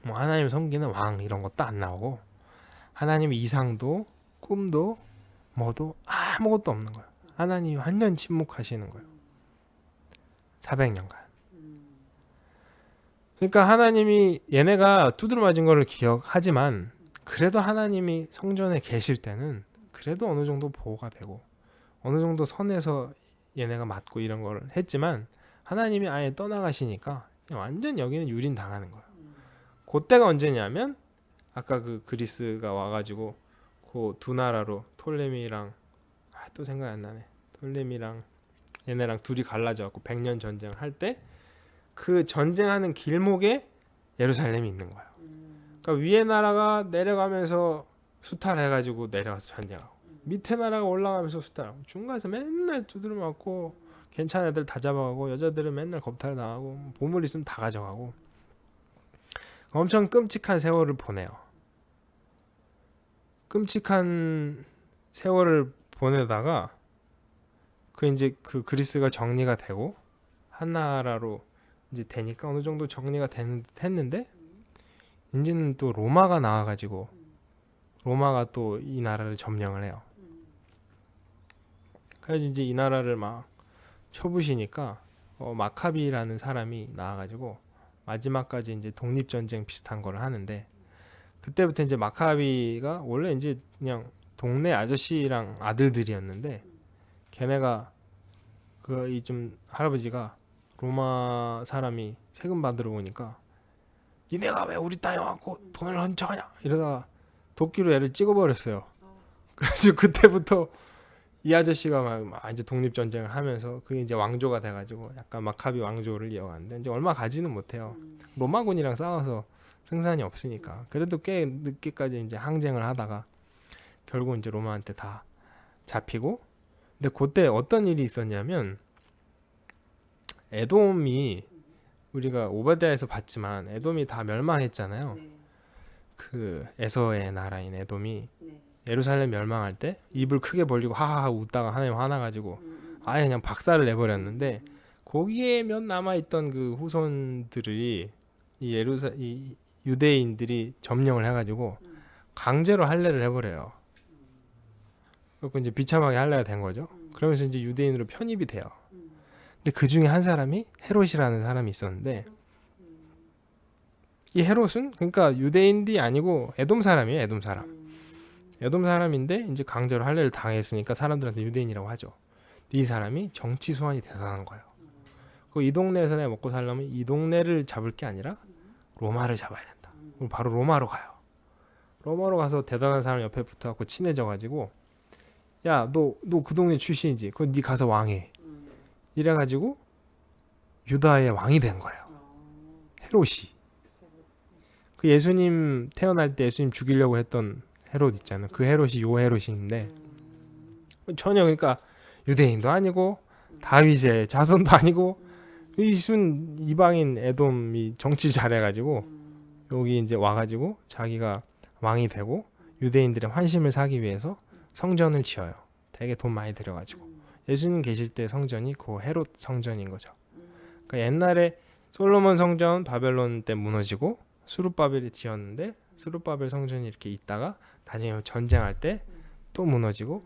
뭐 하나님 섬기는 왕 이런 것도 안 나오고 하나님 이상도 꿈도 뭐도 아무것도 없는 거예요. 하나님이 완전 침묵하시는 거예요. 400년간. 그러니까 하나님이 얘네가 두드러 맞은 거를 기억하지만 그래도 하나님이 성전에 계실 때는 그래도 어느 정도 보호가 되고 어느 정도 선에서 얘네가 맞고 이런 걸 했지만 하나님이 아예 떠나가시니까 그냥 완전 여기는 유린 당하는 거예요. 그때가 언제냐면 아까 그 그리스가 와가지고 그 두 나라로 톨레미랑 또 생각이 안 나네. 톨레미랑 얘네랑 둘이 갈라져갖고 100년 전쟁을 할 때 그 전쟁하는 길목에 예루살렘이 있는 거예요. 그러니까 위에 나라가 내려가면서 수탈해가지고 내려가서 전쟁하고 밑에 나라가 올라가면서 수탈하고 중간에서 맨날 두드려 맞고 괜찮은 애들 다 잡아가고 여자들은 맨날 겁탈 당하고 보물 있으면 다 가져가고 엄청 끔찍한 세월을 보내요. 끔찍한 세월을 보내다가 그 이제 그 그리스가 정리가 되고 한 나라로 이제 되니까 어느 정도 정리가 됐는데 이제는 또 로마가 나와가지고 로마가 또 이 나라를 점령을 해요. 그래서 이제 이 나라를 막 쳐부시니까 마카비라는 사람이 나와가지고 마지막까지 이제 독립전쟁 비슷한 걸 하는데 그때부터 이제 마카비가 원래 이제 그냥 동네 아저씨랑 아들들이었는데 걔네가 그 이 좀 할아버지가 로마 사람이 세금 받으러 오니까 니네가 왜 우리 땅에 왔고 돈을 훔쳐가냐 이러다가 도끼로 애를 찍어버렸어요. 그래서 그때부터 이 아저씨가 막 이제 독립전쟁을 하면서 그게 이제 왕조가 돼가지고 약간 마카비 왕조를 이어가는데 이제 얼마 가지는 못해요. 로마군이랑 싸워서 승산이 없으니까. 그래도 꽤 늦게까지 이제 항쟁을 하다가 결국 이제 로마한테 다 잡히고. 근데 그때 어떤 일이 있었냐면 에돔이 우리가 오바댜에서 봤지만 에돔이 다 멸망했잖아요. 그 에서의 나라인 에돔이 예루살렘 멸망할 때 입을 크게 벌리고 하하하 웃다가 하나님 화나가지고 아예 그냥 박살을 내버렸는데 거기에 몇 남아있던 그 후손들이 이 유대인들이 점령을 해가지고 강제로 할례를 해버려요. 그래서 이제 비참하게 할례가 된 거죠. 그러면서 이제 유대인으로 편입이 돼요. 근데 그 중에 한 사람이 헤롯이라는 사람이 있었는데 이 헤롯은 그러니까 유대인이 아니고 에돔 사람이에요. 에돔 사람. 에돔 사람인데 이제 강제로 할례를 당했으니까 사람들한테 유대인이라고 하죠. 이 사람이 정치 소환이 대단한 거예요. 이 동네에서 내가 먹고 살려면 이 동네를 잡을 게 아니라 로마를 잡아야 된다. 그럼 바로 로마로 가요. 로마로 가서 대단한 사람 옆에 붙어갖고 친해져가지고 야, 너 그 동네 출신이지? 그건 네 가서 왕해. 이래가지고 유다의 왕이 된 거예요. 헤롯이. 그 예수님 태어날 때 예수님 죽이려고 했던 헤롯 있잖아요. 그 헤롯이 요 헤롯인데 전혀 그러니까 유대인도 아니고 다윗의 자손도 아니고 이순 이방인 에돔이 정치를 잘해가지고 여기 이제 와가지고 자기가 왕이 되고 유대인들의 환심을 사기 위해서 성전을 지어요. 되게 돈 많이 들여가지고 예수님 계실 때 성전이 그 헤롯 성전인 거죠. 그러니까 옛날에 솔로몬 성전 바벨론 때 무너지고 스룹바벨이 지었는데 스룹바벨 성전이 이렇게 있다가 나중에 전쟁할 때 또 무너지고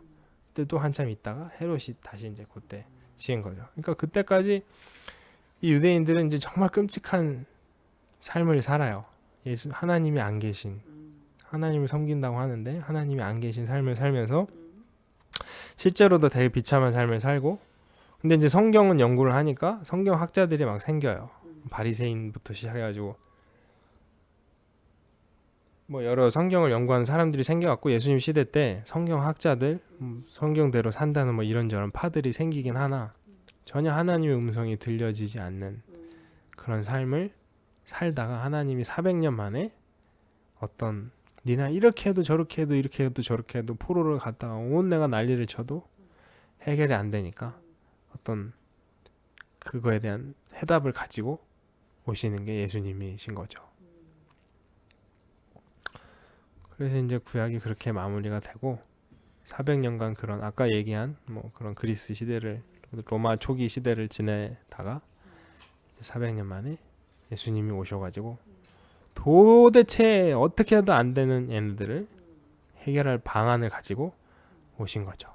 그때 또 한참 있다가 헤롯이 다시 이제 그때 지은 거죠. 그러니까 그때까지 이 유대인들은 이제 정말 끔찍한 삶을 살아요. 예수 하나님이 안 계신 하나님을 섬긴다고 하는데 하나님이 안 계신 삶을 살면서 실제로도 되게 비참한 삶을 살고 근데 이제 성경은 연구를 하니까 성경 학자들이 막 생겨요. 바리새인부터 시작해가지고 뭐 여러 성경을 연구하는 사람들이 생겨갖고 예수님 시대 때 성경 학자들 성경대로 산다는 뭐 이런저런 파들이 생기긴 하나 전혀 하나님의 음성이 들려지지 않는 그런 삶을 살다가 하나님이 400년 만에 어떤 니나 이렇게 해도 저렇게 해도 이렇게 해도 저렇게 해도 포로를 갔다가 온 내가 난리를 쳐도 해결이 안 되니까 어떤 그거에 대한 해답을 가지고 오시는 게 예수님이신 거죠. 그래서 이제 구약이 그렇게 마무리가 되고 400년간 그런 아까 얘기한 뭐 그런 그리스 시대를 로마 초기 시대를 지내다가 400년 만에 예수님이 오셔가지고 도대체 어떻게 해도 안 되는 얘네들을 해결할 방안을 가지고 오신 거죠.